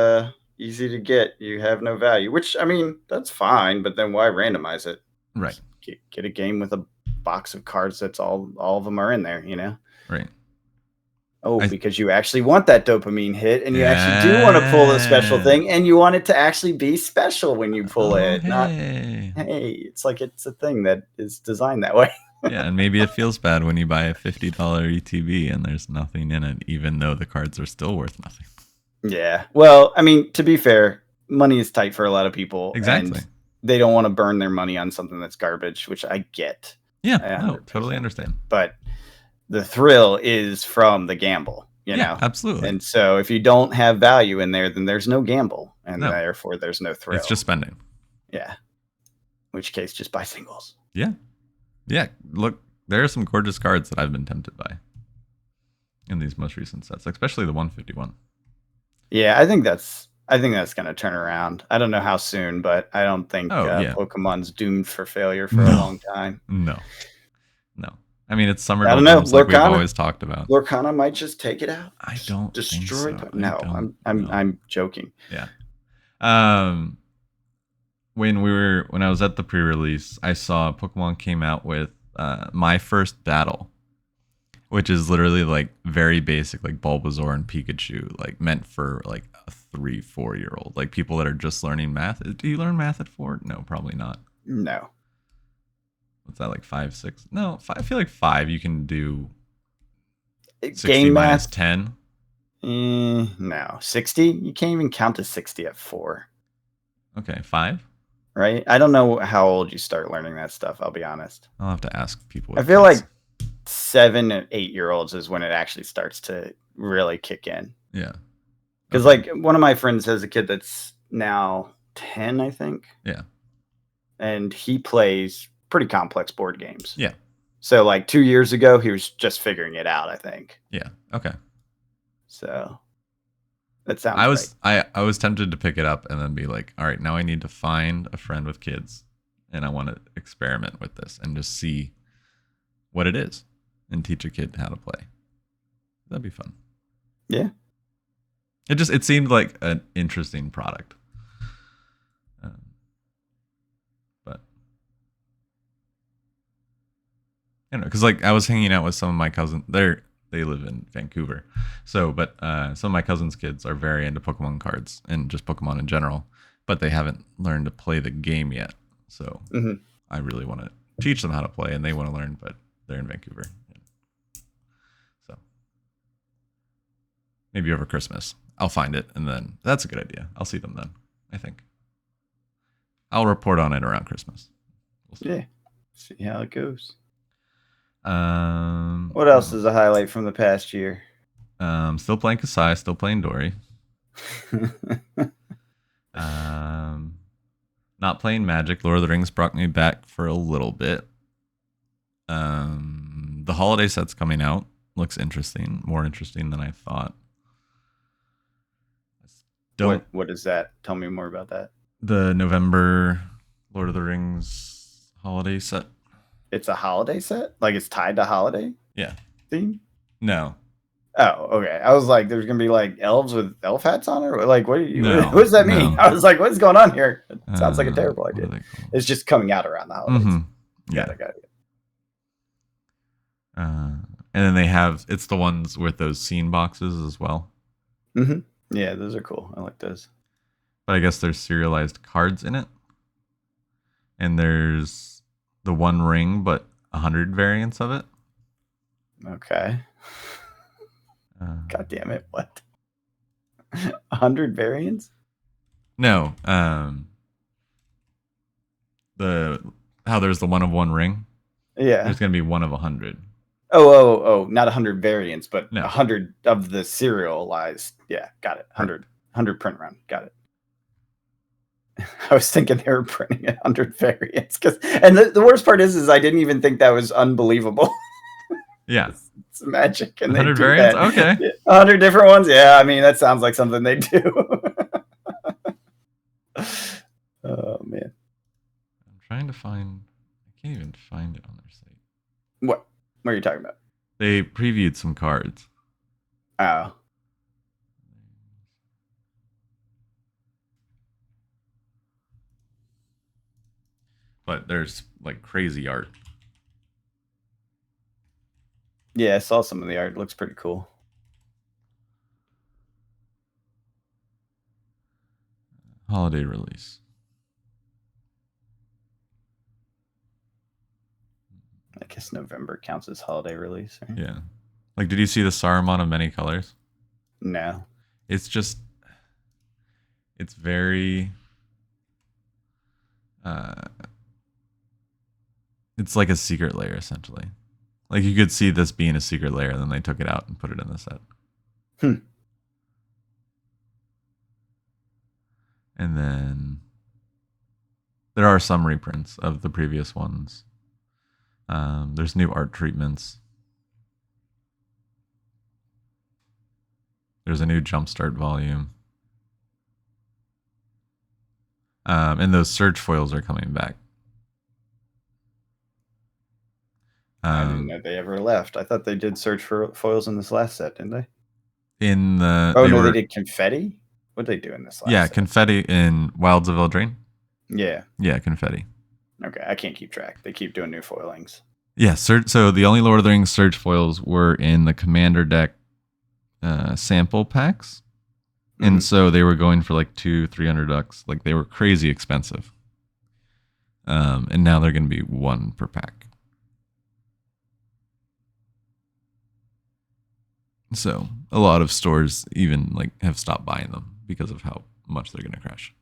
easy to get, you have no value, which, I mean, that's fine, but then why randomize it? Right. Get a game with a box of cards that's all of them are in there, Right. Because you actually want that dopamine hit and you actually do want to pull a special thing and you want it to actually be special when you pull it. Not it's like it's a thing that is designed that way. Yeah, and maybe it feels bad when you buy a $50 ETB and there's nothing in it, even though the cards are still worth nothing. Yeah. Well, I mean, to be fair, money is tight for a lot of people. Exactly. And they don't want to burn their money on something that's garbage, which I get. Yeah, no, totally understand. But the thrill is from the gamble, you know? Absolutely. And so if you don't have value in there, then there's no gamble, and No. therefore there's no thrill. It's just spending. Yeah. In which case, just buy singles. Yeah. Yeah. Look, there are some gorgeous cards that I've been tempted by in these most recent sets, especially the 151. Yeah, I think that's going to turn around. I don't know how soon, but I don't think Pokemon's doomed for failure for a long time. No. I mean, it's summer I don't know. like we've always talked about. Lorcana might just take it out. I don't destroy think so. No, I'm joking. Yeah. When I was at the pre-release, I saw Pokemon came out with My First Battle, which is literally like very basic, like Bulbasaur and Pikachu, like meant for like a 3-4-year-old, like people that are just learning math. Do you learn math at 4? No, probably not. No. What's that, like 5, 6? No, 5, I feel like 5 you can do 60 game minus math. 10. No, 60. You can't even count to 60 at 4. Okay, 5. Right? I don't know how old you start learning that stuff. I'll be honest. I'll have to ask people. I feel like 7 and 8-year-olds is when it actually starts to really kick in. Yeah. Because like one of my friends has a kid that's now 10, I think. Yeah. And he plays pretty complex board games. Yeah. So like 2 years ago, he was just figuring it out, I think. Yeah. Okay. So that sounds I was tempted to pick it up and then be like, all right, now I need to find a friend with kids and I want to experiment with this and just see what it is and teach a kid how to play. That'd be fun. Yeah. It seemed like an interesting product. But I don't know, because like I was hanging out with some of my cousins. They live in Vancouver, but some of my cousins' kids are very into Pokemon cards and just Pokemon in general, but they haven't learned to play the game yet. So I really want to teach them how to play, and they want to learn, but they're in Vancouver. So maybe over Christmas I'll find it, and then that's a good idea. I'll see them then. I think I'll report on it around Christmas. We'll see. Yeah, see how it goes. What else is a highlight from the past year? Still playing Kasai, still playing Dory. Not playing Magic. Lord of the Rings brought me back for a little bit. The holiday set's coming out. Looks interesting. More interesting than I thought. What is that? Tell me more about that. The November Lord of the Rings holiday set. It's a holiday set? Like it's tied to holiday? Yeah. Theme? No. Oh, okay. I was like, there's gonna be like elves with elf hats on, or like, what does that mean? No. I was like, what's going on here? It sounds like a terrible idea. It's just coming out around the holidays. Mm-hmm. Yeah. Got it. And then they have, it's the ones with those scene boxes as well. Mm-hmm. Yeah, those are cool. I like those. But I guess there's serialized cards in it. And there's the One Ring, but 100 variants of it. Okay. God damn it! What? 100 variants? No. How there's the one of One Ring. Yeah. There's gonna be one of 100. Oh! Not 100 variants, but 100 of the serialized. Yeah, got it. 100 print run. Got it. I was thinking they were printing 100 variants, and the worst part is I didn't even think that was unbelievable. Yeah. It's magic. And 100 variants? That. Okay. 100 different ones? Yeah, I mean, that sounds like something they do. Oh, man. I'm trying to find... I can't even find it on their site. What are you talking about? They previewed some cards. Oh. But there's, like, crazy art. Yeah, I saw some of the art. It looks pretty cool. Holiday release. I guess November counts as holiday release, right? Yeah. Like, did you see the Saruman of Many Colors? No. It's just... It's very... it's like a secret layer, essentially. Like you could see this being a secret layer, and then they took it out and put it in the set. And then there are some reprints of the previous ones. There's new art treatments. There's a new Jumpstart volume. And those surge foils are coming back. I didn't know they ever left. I thought they did search for foils in this last set, didn't they? In the they did confetti. What did they do in this last? Yeah, set? confetti in Wilds of Eldraine. Yeah, confetti. Okay, I can't keep track. They keep doing new foilings. Yeah, so the only Lord of the Rings surge foils were in the Commander deck sample packs, and so they were going for like $200-$300. Like they were crazy expensive. And now they're going to be one per pack. So a lot of stores even like have stopped buying them because of how much they're going to crash.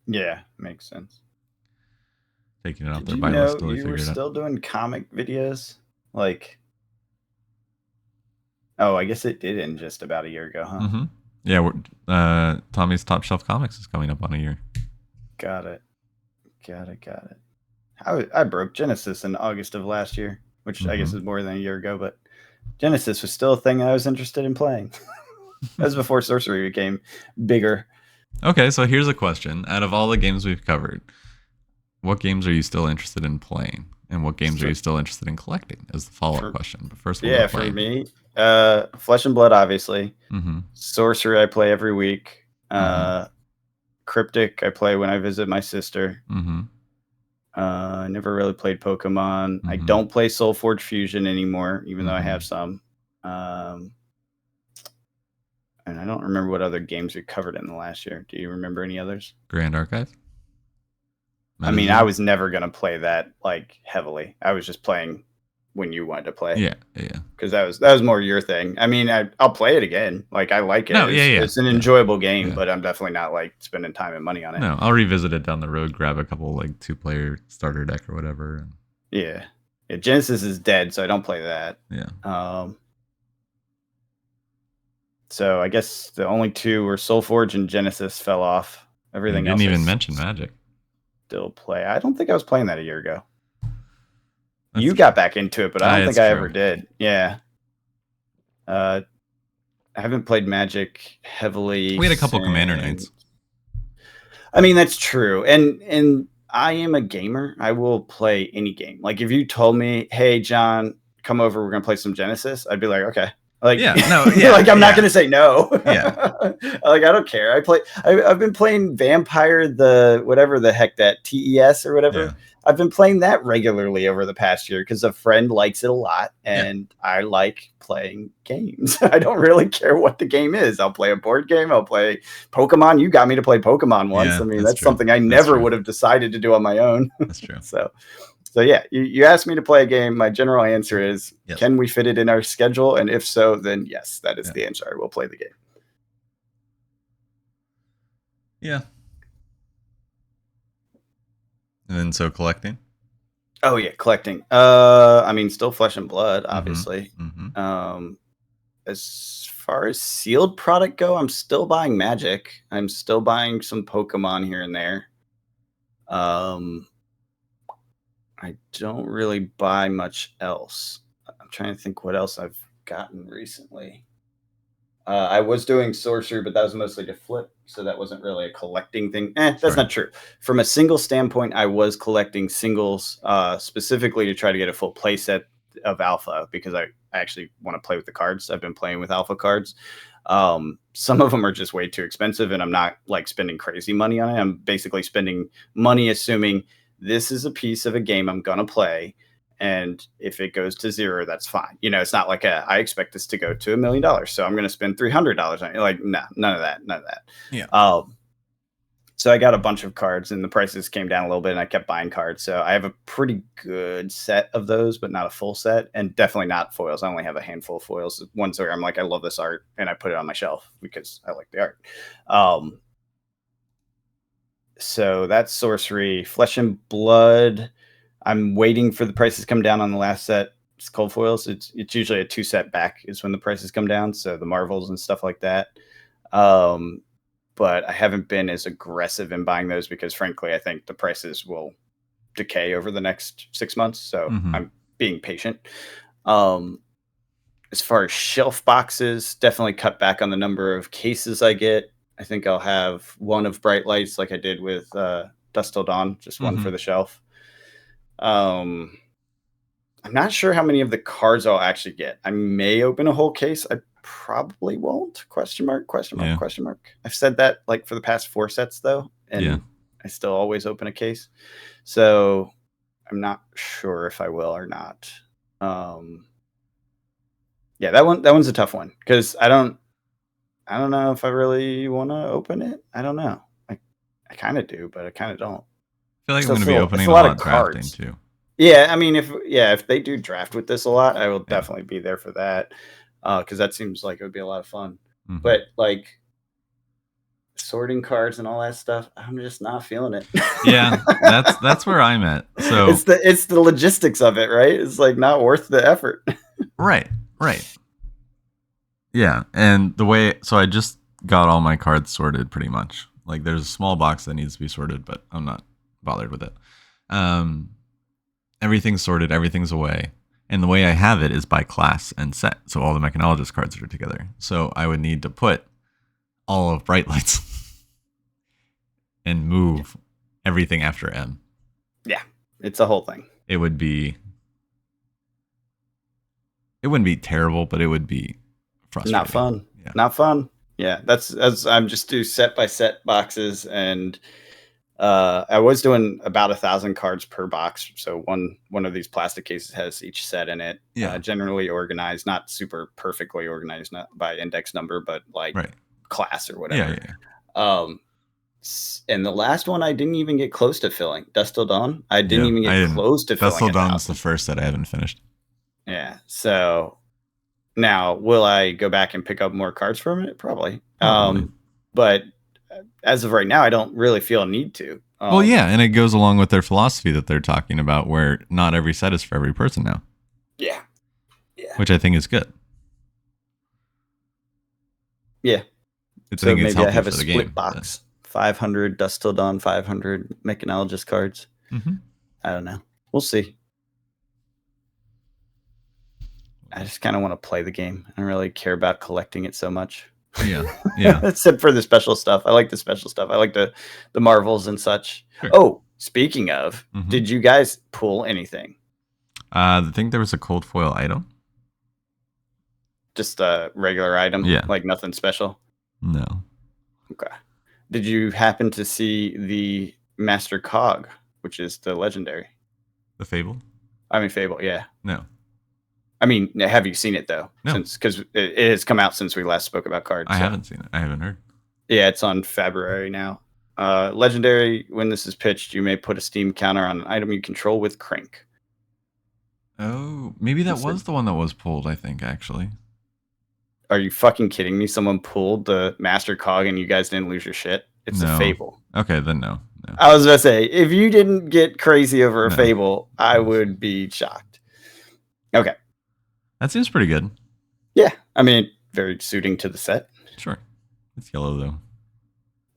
Yeah, makes sense. Taking it off their buy list till they figure it out. You were still doing comic videos? Like, oh, I guess it did end just about a year ago, huh? Mm-hmm. Yeah, Tommy's Top Shelf Comics is coming up on a year. Got it. I broke Genesis in August of last year, which I guess is more than a year ago, but Genesis was still a thing I was interested in playing. That was before Sorcery became bigger. Okay, so here's a question. Out of all the games we've covered, what games are you still interested in playing? And what games are you still interested in collecting? Is the follow-up question. But first, for me, Flesh and Blood, obviously. Sorcery, I play every week. Cryptic, I play when I visit my sister. I never really played Pokemon. I don't play Soulforge Fusion anymore, even though I have some. And I don't remember what other games we covered in the last year. Do you remember any others? Grand Archive? I mean, I was never going to play that like heavily. I was just playing when you wanted to play. Yeah. Because that was more your thing. I mean, I'll play it again. Like, I like it. No, it's an enjoyable game, but I'm definitely not like spending time and money on it. No, I'll revisit it down the road, grab a couple like 2-player starter deck or whatever. Yeah, Genesis is dead, so I don't play that. Yeah. So I guess the only two were Soulforge and Genesis fell off. Everything else. Didn't even mention Magic. Still play. I don't think I was playing that a year ago. You got back into it, but I don't think I ever did. Yeah. I haven't played Magic heavily. We had a couple Commander nights. I mean, that's true. And I am a gamer. I will play any game. Like if you told me, hey, John, come over, we're going to play some Genesis, I'd be like, okay. Like, like I'm not going to say no. Like, I don't care. I've been playing Vampire, whatever the heck that TES or whatever. Yeah. I've been playing that regularly over the past year because a friend likes it a lot, and I like playing games. I don't really care what the game is. I'll play a board game. I'll play Pokemon. You got me to play Pokemon once. I mean, that's something I never would have decided to do on my own. That's true. So yeah, you asked me to play a game. My general answer is, can we fit it in our schedule? And if so, then yes, that is the answer. I will play the game. Yeah. And then so collecting? Oh yeah, collecting. I mean, still Flesh and Blood, obviously. As far as sealed product go, I'm still buying Magic. I'm still buying some Pokemon here and there. I don't really buy much else. I'm trying to think what else I've gotten recently. I was doing Sorcery, but that was mostly to flip, so that wasn't really a collecting thing. That's not true. From a single standpoint, I was collecting singles specifically to try to get a full play set of Alpha because I actually want to play with the cards. I've been playing with Alpha cards. Some of them are just way too expensive, and I'm not like spending crazy money on it. I'm basically spending money assuming this is a piece of a game I'm going to play. And if it goes to 0, that's fine. You know, it's not like I expect this to go to $1 million, so I'm going to spend $300 on it. Like, nah, none of that. Yeah. So I got a bunch of cards, and the prices came down a little bit, and I kept buying cards. So I have a pretty good set of those, but not a full set, and definitely not foils. I only have a handful of foils. Ones where I'm like, I love this art, and I put it on my shelf because I like the art. So that's Sorcery. Flesh and Blood. I'm waiting for the prices to come down on the last set. It's cold foils. It's usually a 2 set back is when the prices come down. So the Marvels and stuff like that. But I haven't been as aggressive in buying those because, frankly, I think the prices will decay over the next 6 months. So I'm being patient. As far as shelf boxes, definitely cut back on the number of cases I get. I think I'll have one of Bright Lights like I did with Dusk Till Dawn, just one for the shelf. I'm not sure how many of the cards I'll actually get. I may open a whole case. I probably won't. Question mark. I've said that like for the past 4 sets though, and I still always open a case. So I'm not sure if I will or not. Yeah, that one's a tough one because I don't know if I really want to open it. I don't know. I kind of do, but I kind of don't. I feel like I'm going to be opening a lot of drafting too. Yeah, I mean, if they do draft with this a lot, I will definitely be there for that because that seems like it would be a lot of fun. But like sorting cards and all that stuff, I'm just not feeling it. Yeah, that's where I'm at. So it's the logistics of it, right? It's like not worth the effort. Right. Yeah, and so I just got all my cards sorted pretty much. Like there's a small box that needs to be sorted, but I'm not bothered with it. Everything's sorted, everything's away. And the way I have it is by class and set. So all the mechanologist cards are together. So I would need to put all of Bright Lights and move everything after M. Yeah, it's a whole thing. It wouldn't be terrible, but it would be frustrating. Not fun. Yeah. Not fun. Yeah, that's as I'm just do set by set boxes, and I was doing about 1,000 cards per box. So one of these plastic cases has each set in it. Yeah. Generally organized, not super perfectly organized, not by index number, but like class or whatever. Yeah. And the last one I didn't even get close to filling. Dusk Till Dawn. I didn't even get close to filling. Dusk Till Dawn's the first that I haven't finished. Yeah. So now, will I go back and pick up more cards from it? Probably. But as of right now, I don't really feel a need to. Well, yeah, and it goes along with their philosophy that they're talking about, where not every set is for every person now. Yeah. Which I think is good. Yeah. So maybe I have a split game, box. 500 Dusk Till Dawn, 500 mechanologist cards. I don't know. We'll see. I just kind of want to play the game. I don't really care about collecting it so much. Yeah. Except for the special stuff. I like the special stuff. I like the Marvels and such. Sure. Oh, speaking of, did you guys pull anything? I think there was a cold foil item. Just a regular item? Yeah. Like nothing special? No. Okay. Did you happen to see the Master Cog, which is the legendary? The Fable? Fable, yeah. No. I mean, have you seen it though? No. Because it has come out since we last spoke about cards. I haven't seen it. I haven't heard. Yeah, it's on February now. Legendary, when this is pitched, you may put a Steam counter on an item you control with Crank. Oh, maybe that was the one that was pulled, I think, actually. Are you fucking kidding me? Someone pulled the Master Cog and you guys didn't lose your shit? It's a Fable. Okay, then no. I was going to say, if you didn't get crazy over a Fable, I would be shocked. Okay. That seems pretty good. Yeah. I mean, very suiting to the set. Sure. It's yellow, though.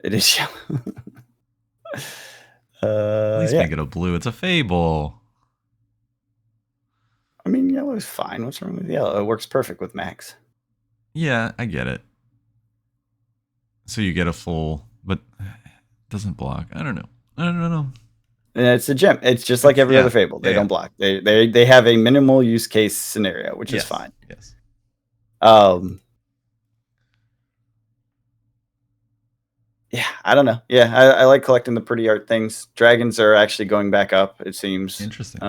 It is yellow. At least make it a blue. It's a Fable. I mean, yellow is fine. What's wrong with yellow? It works perfect with Max. Yeah, I get it. So you get a full, but it doesn't block. I don't know. And it's a gem. It's just like every other Fable. They don't block. They have a minimal use case scenario, which is fine. Yes. Yeah, I don't know. Yeah, I like collecting the pretty art things. Dragons are actually going back up, it seems. Interesting.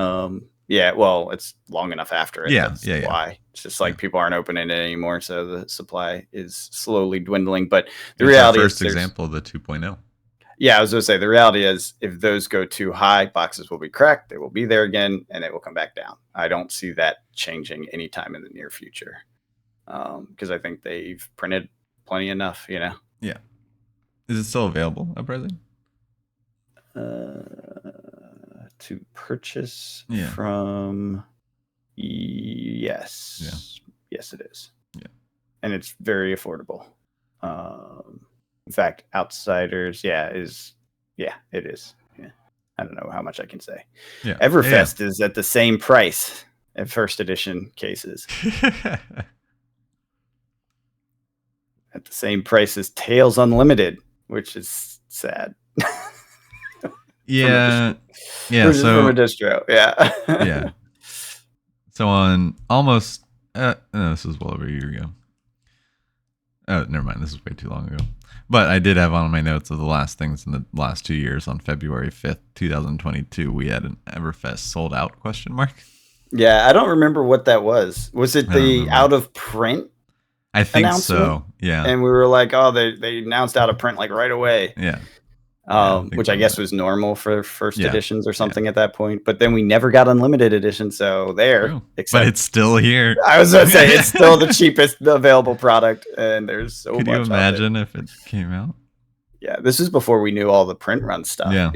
Yeah, well, it's long enough after it. Yeah, That's why. It's just like people aren't opening it anymore, so the supply is slowly dwindling. But the reality is, first example of the 2.0. Yeah, I was going to say, the reality is if those go too high, boxes will be cracked. They will be there again, and they will come back down. I don't see that changing anytime in the near future because I think they've printed plenty enough, Yeah. Is it still available, Uprising? to purchase Yeah. from. Yes. Yeah. Yes, it is. Yeah. And it's very affordable. In fact, Outsiders, it is. Yeah. I don't know how much I can say. Yeah. Everfest is at the same price at first edition cases. At the same price as Tales Unlimited, which is sad. Yeah. From a distro. Yeah. Yeah. So on almost, no, this was well over a year ago. Oh, never mind. This is way too long ago. But I did have on my notes of the last things in the last 2 years. On February 5th, 2022, we had an Everfest sold out ? Yeah, I don't remember what that was. Was it the out of print? I think so. Yeah. And we were like, oh, they announced out of print like right away. Yeah. Which I guess was normal for first editions or something at that point. But then we never got unlimited edition, so but it's still here. I was going to say it's still the cheapest available product, and there's so much. Could you imagine if it came out? Yeah, this is before we knew all the print run stuff. Yeah.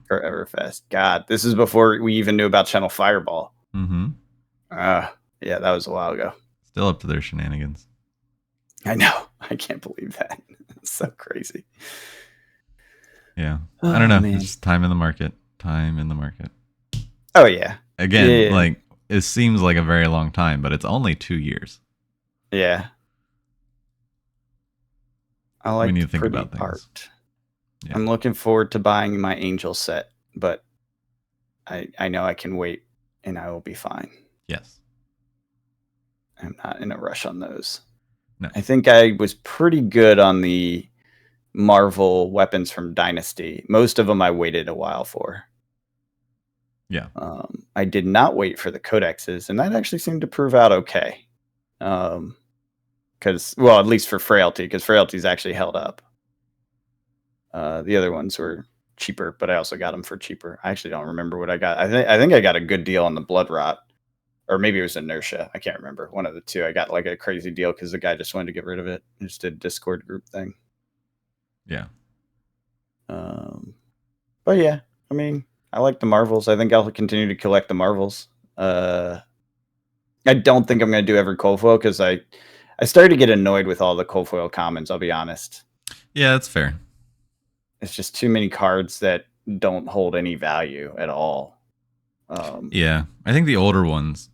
For Everfest. God, this is before we even knew about Channel Fireball. Yeah, that was a while ago. Still up to their shenanigans. I know. I can't believe that. It's so crazy. Yeah. I don't know. Man. It's time in the market. Oh, yeah. Again, like, it seems like a very long time, but it's only 2 years. Yeah. I like when you the think pretty about things. art. Yeah. I'm looking forward to buying my Angel set, but I know I can wait and I will be fine. Yes. I'm not in a rush on those. No. I think I was pretty good on the Marvel weapons from Dynasty. Most of them I waited a while for. Yeah. I did not wait for the codexes, and that actually seemed to prove out okay. Because, well, at least for Frailty, because Frailty's actually held up. The other ones were cheaper, but I also got them for cheaper. I actually don't remember what I got. I think I got a good deal on the Blood Rot, or maybe it was Inertia. I can't remember. One of the two. I got like a crazy deal because the guy just wanted to get rid of it. He just did a Discord group thing. Yeah. But yeah, I mean, I like the Marvels. I think I'll continue to collect the Marvels. I don't think I'm going to do every cold foil because I started to get annoyed with all the cold foil commons. I'll be honest. Yeah, that's fair. It's just too many cards that don't hold any value at all. Yeah, I think the older ones,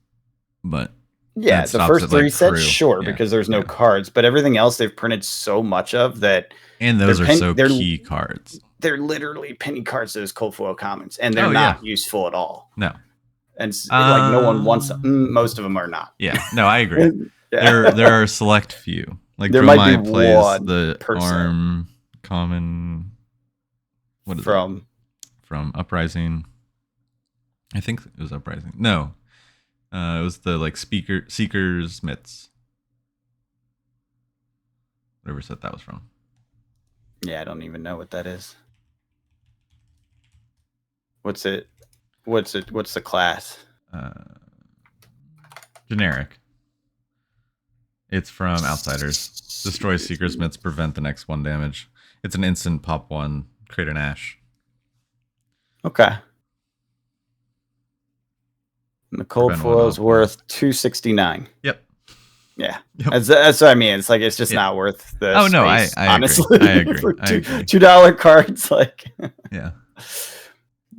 but yeah, the first three sets, sure, because there's no cards, but everything else they've printed so much of that. And those are key cards. They're literally penny cards, those cold foil commons, and they're not useful at all. No. And like no one wants them. Most of them are not. Yeah, no, I agree. There are select few. Like there might be one the ARM common. What is from Uprising? I think it was Uprising. No, it was the like Seeker's Myths. Whatever set that was from. Yeah, I don't even know what that is. What's it? What's the class? Generic. It's from Outsiders. Destroys Seeker's Myths, prevent the next 1 damage. It's an instant pop 1, create an Ash. Okay. And the cold foil is worth $269. Yep. Yeah. Yep. That's what I mean. It's like it's just not worth the space, no, I honestly. Agree. I agree. For $2 cards, like yeah.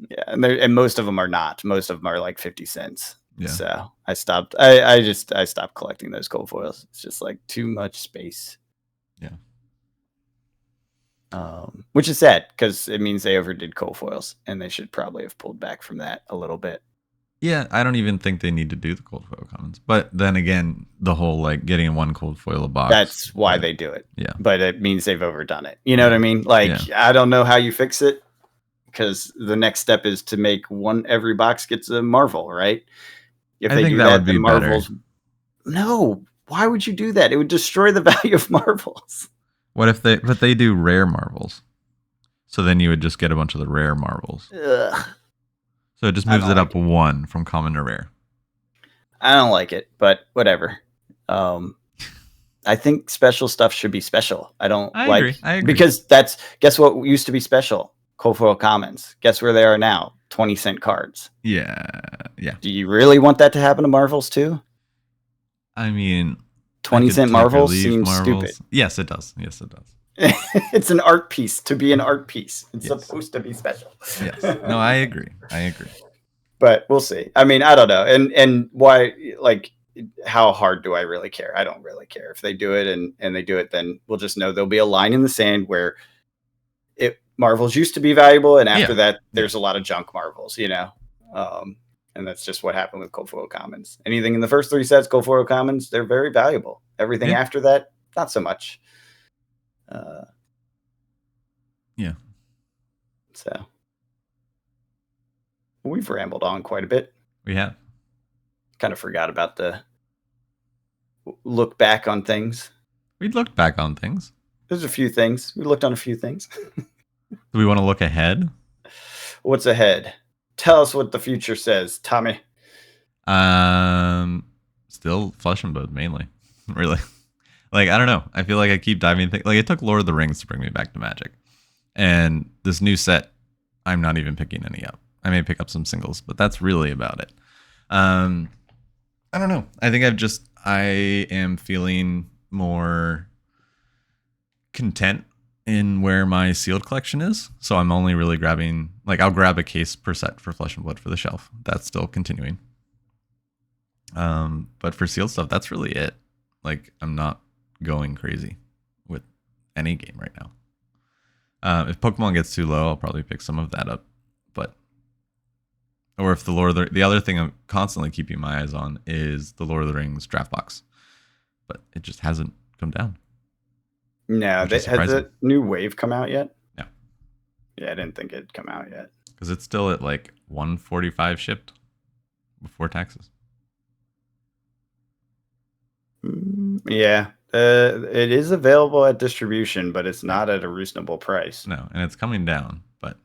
Yeah, and most of them are not. Most of them are like 50 cents. Yeah. So I stopped. I stopped collecting those cold foils. It's just like too much space. Yeah. Which is sad because it means they overdid cold foils, and they should probably have pulled back from that a little bit. Yeah, I don't even think they need to do the cold foil commons. But then again, the whole like getting 1 cold foil a box. That's why they do it. Yeah. But it means they've overdone it. You know what I mean? Like, I don't know how you fix it because the next step is to make every box gets a Marvel, right? If they do that would be Marvels. Better. No, why would you do that? It would destroy the value of Marvels. What if they do rare Marvels? So then you would just get a bunch of the rare Marvels. Ugh. So it just moves it up 1 from common to rare. I don't like it, but whatever. I think special stuff should be special. I agree. Because guess what used to be special? Cold foil commons. Guess where they are now? 20-cent cards. Yeah. Do you really want that to happen to Marvels too? I mean, 20-cent Marvels seems Marvels. stupid. Yes, it does. It's an art piece to be an art piece. It's Yes. supposed to be special. Yes. No, I agree. But we'll see. I mean, I don't know. And why, like, how hard do I really care? I don't really care. If they do it and they do it, then we'll just know there'll be a line in the sand where Marvels used to be valuable, and after that, there's a lot of junk Marvels, you know? And that's just what happened with Cold Foil Commons. Anything in the first 3 sets, Cold Foil Commons, they're very valuable. Everything after that, not so much. Yeah. So we've rambled on quite a bit. We have. Kind of forgot about the look back on things. We looked back on things. There's a few things. We looked on a few things. Do we want to look ahead? What's ahead? Tell us what the future says, Tommy. Still Flesh and Bone mainly. Really. Like, I don't know. I feel like I keep diving things. Like, it took Lord of the Rings to bring me back to Magic. And this new set, I'm not even picking any up. I may pick up some singles, but that's really about it. I don't know. I think I am feeling more content in where my sealed collection is. So I'm only really grabbing, like, I'll grab a case per set for Flesh and Blood for the shelf. That's still continuing. But for sealed stuff, that's really it. Like, I'm not going crazy with any game right now. If Pokemon gets too low, I'll probably pick some of that up. Or if the other thing I'm constantly keeping my eyes on is the Lord of the Rings draft box, but it just hasn't come down. No, has the new wave come out yet? No. Yeah, I didn't think it'd come out yet. Because it's still at like $145 shipped before taxes. Yeah, it is available at distribution, but it's not at a reasonable price. No, and it's coming down, but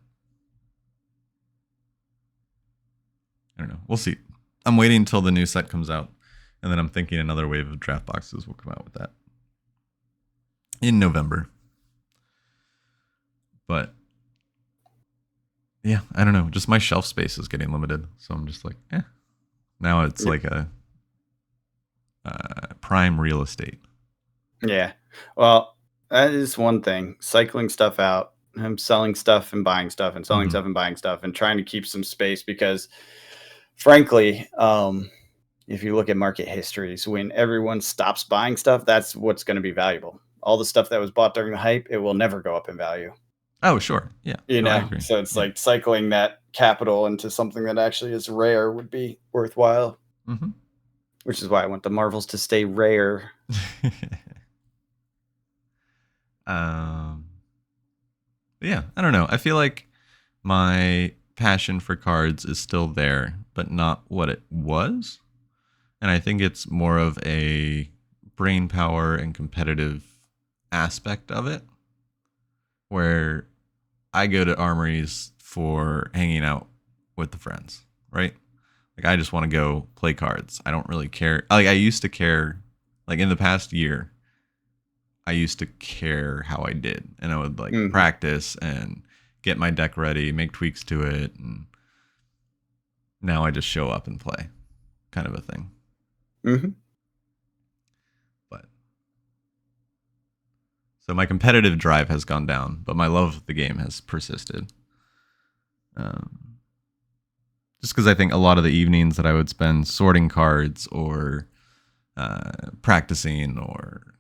I don't know. We'll see. I'm waiting until the new set comes out, and then I'm thinking another wave of draft boxes will come out with that in November. But yeah, I don't know. Just my shelf space is getting limited, so I'm just like, Now it's like a prime real estate. Yeah. Well, that is one thing. Cycling stuff out. I'm selling stuff and buying stuff and selling stuff and buying stuff and trying to keep some space because, frankly, if you look at market histories, when everyone stops buying stuff, that's what's going to be valuable. All the stuff that was bought during the hype, it will never go up in value. Oh, sure. Yeah. You know, so it's like cycling that capital into something that actually is rare would be worthwhile. Mm-hmm. Which is why I want the Marvels to stay rare. Yeah, I don't know. I feel like my passion for cards is still there, but not what it was. And I think it's more of a brain power and competitive aspect of it, where I go to armories for hanging out with the friends, right? Like, I just want to go play cards. I don't really care. Like, I used to care, like, in the past year, I used to care how I did. And I would, like, practice and get my deck ready, make tweaks to it. And now I just show up and play, kind of a thing. Mm-hmm. So my competitive drive has gone down, but my love of the game has persisted. Just because I think a lot of the evenings that I would spend sorting cards or practicing or,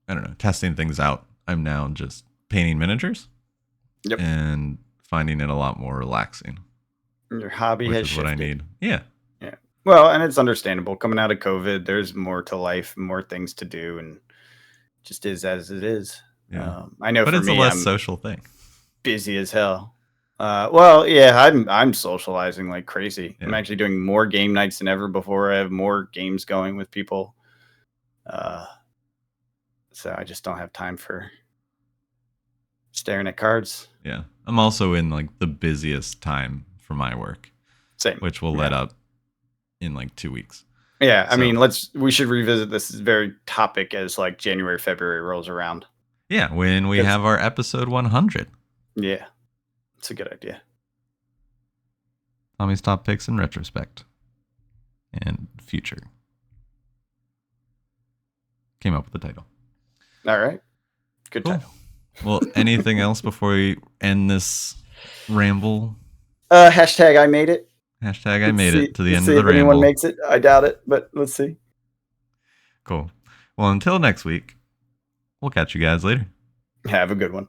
I don't know, testing things out, I'm now just painting miniatures. Yep. And finding it a lot more relaxing. Your hobby has shifted. What I need. Yeah. Yeah. Well, and it's understandable. Coming out of COVID, there's more to life, more things to do, and just is as it is. Yeah. I know, but for it's me, a less I'm social thing. busy as hell. Well, yeah, I'm socializing like crazy. Yeah. I'm actually doing more game nights than ever before. I have more games going with people. So I just don't have time for staring at cards. Yeah. I'm also in like the busiest time for my work. Same. Which will let up in like 2 weeks. Yeah, I mean, we should revisit this very topic as like January, February rolls around. Yeah, when we have our episode 100. Yeah, it's a good idea. Tommy's top picks in retrospect and future. Came up with the title. All right. Good Cool. title. Well, anything else before we end this ramble? Hashtag I made it. Hashtag I made it to the end see of the if ramble. anyone makes it. I doubt it, but let's see. Cool. Well, until next week, we'll catch you guys later. Have a good one.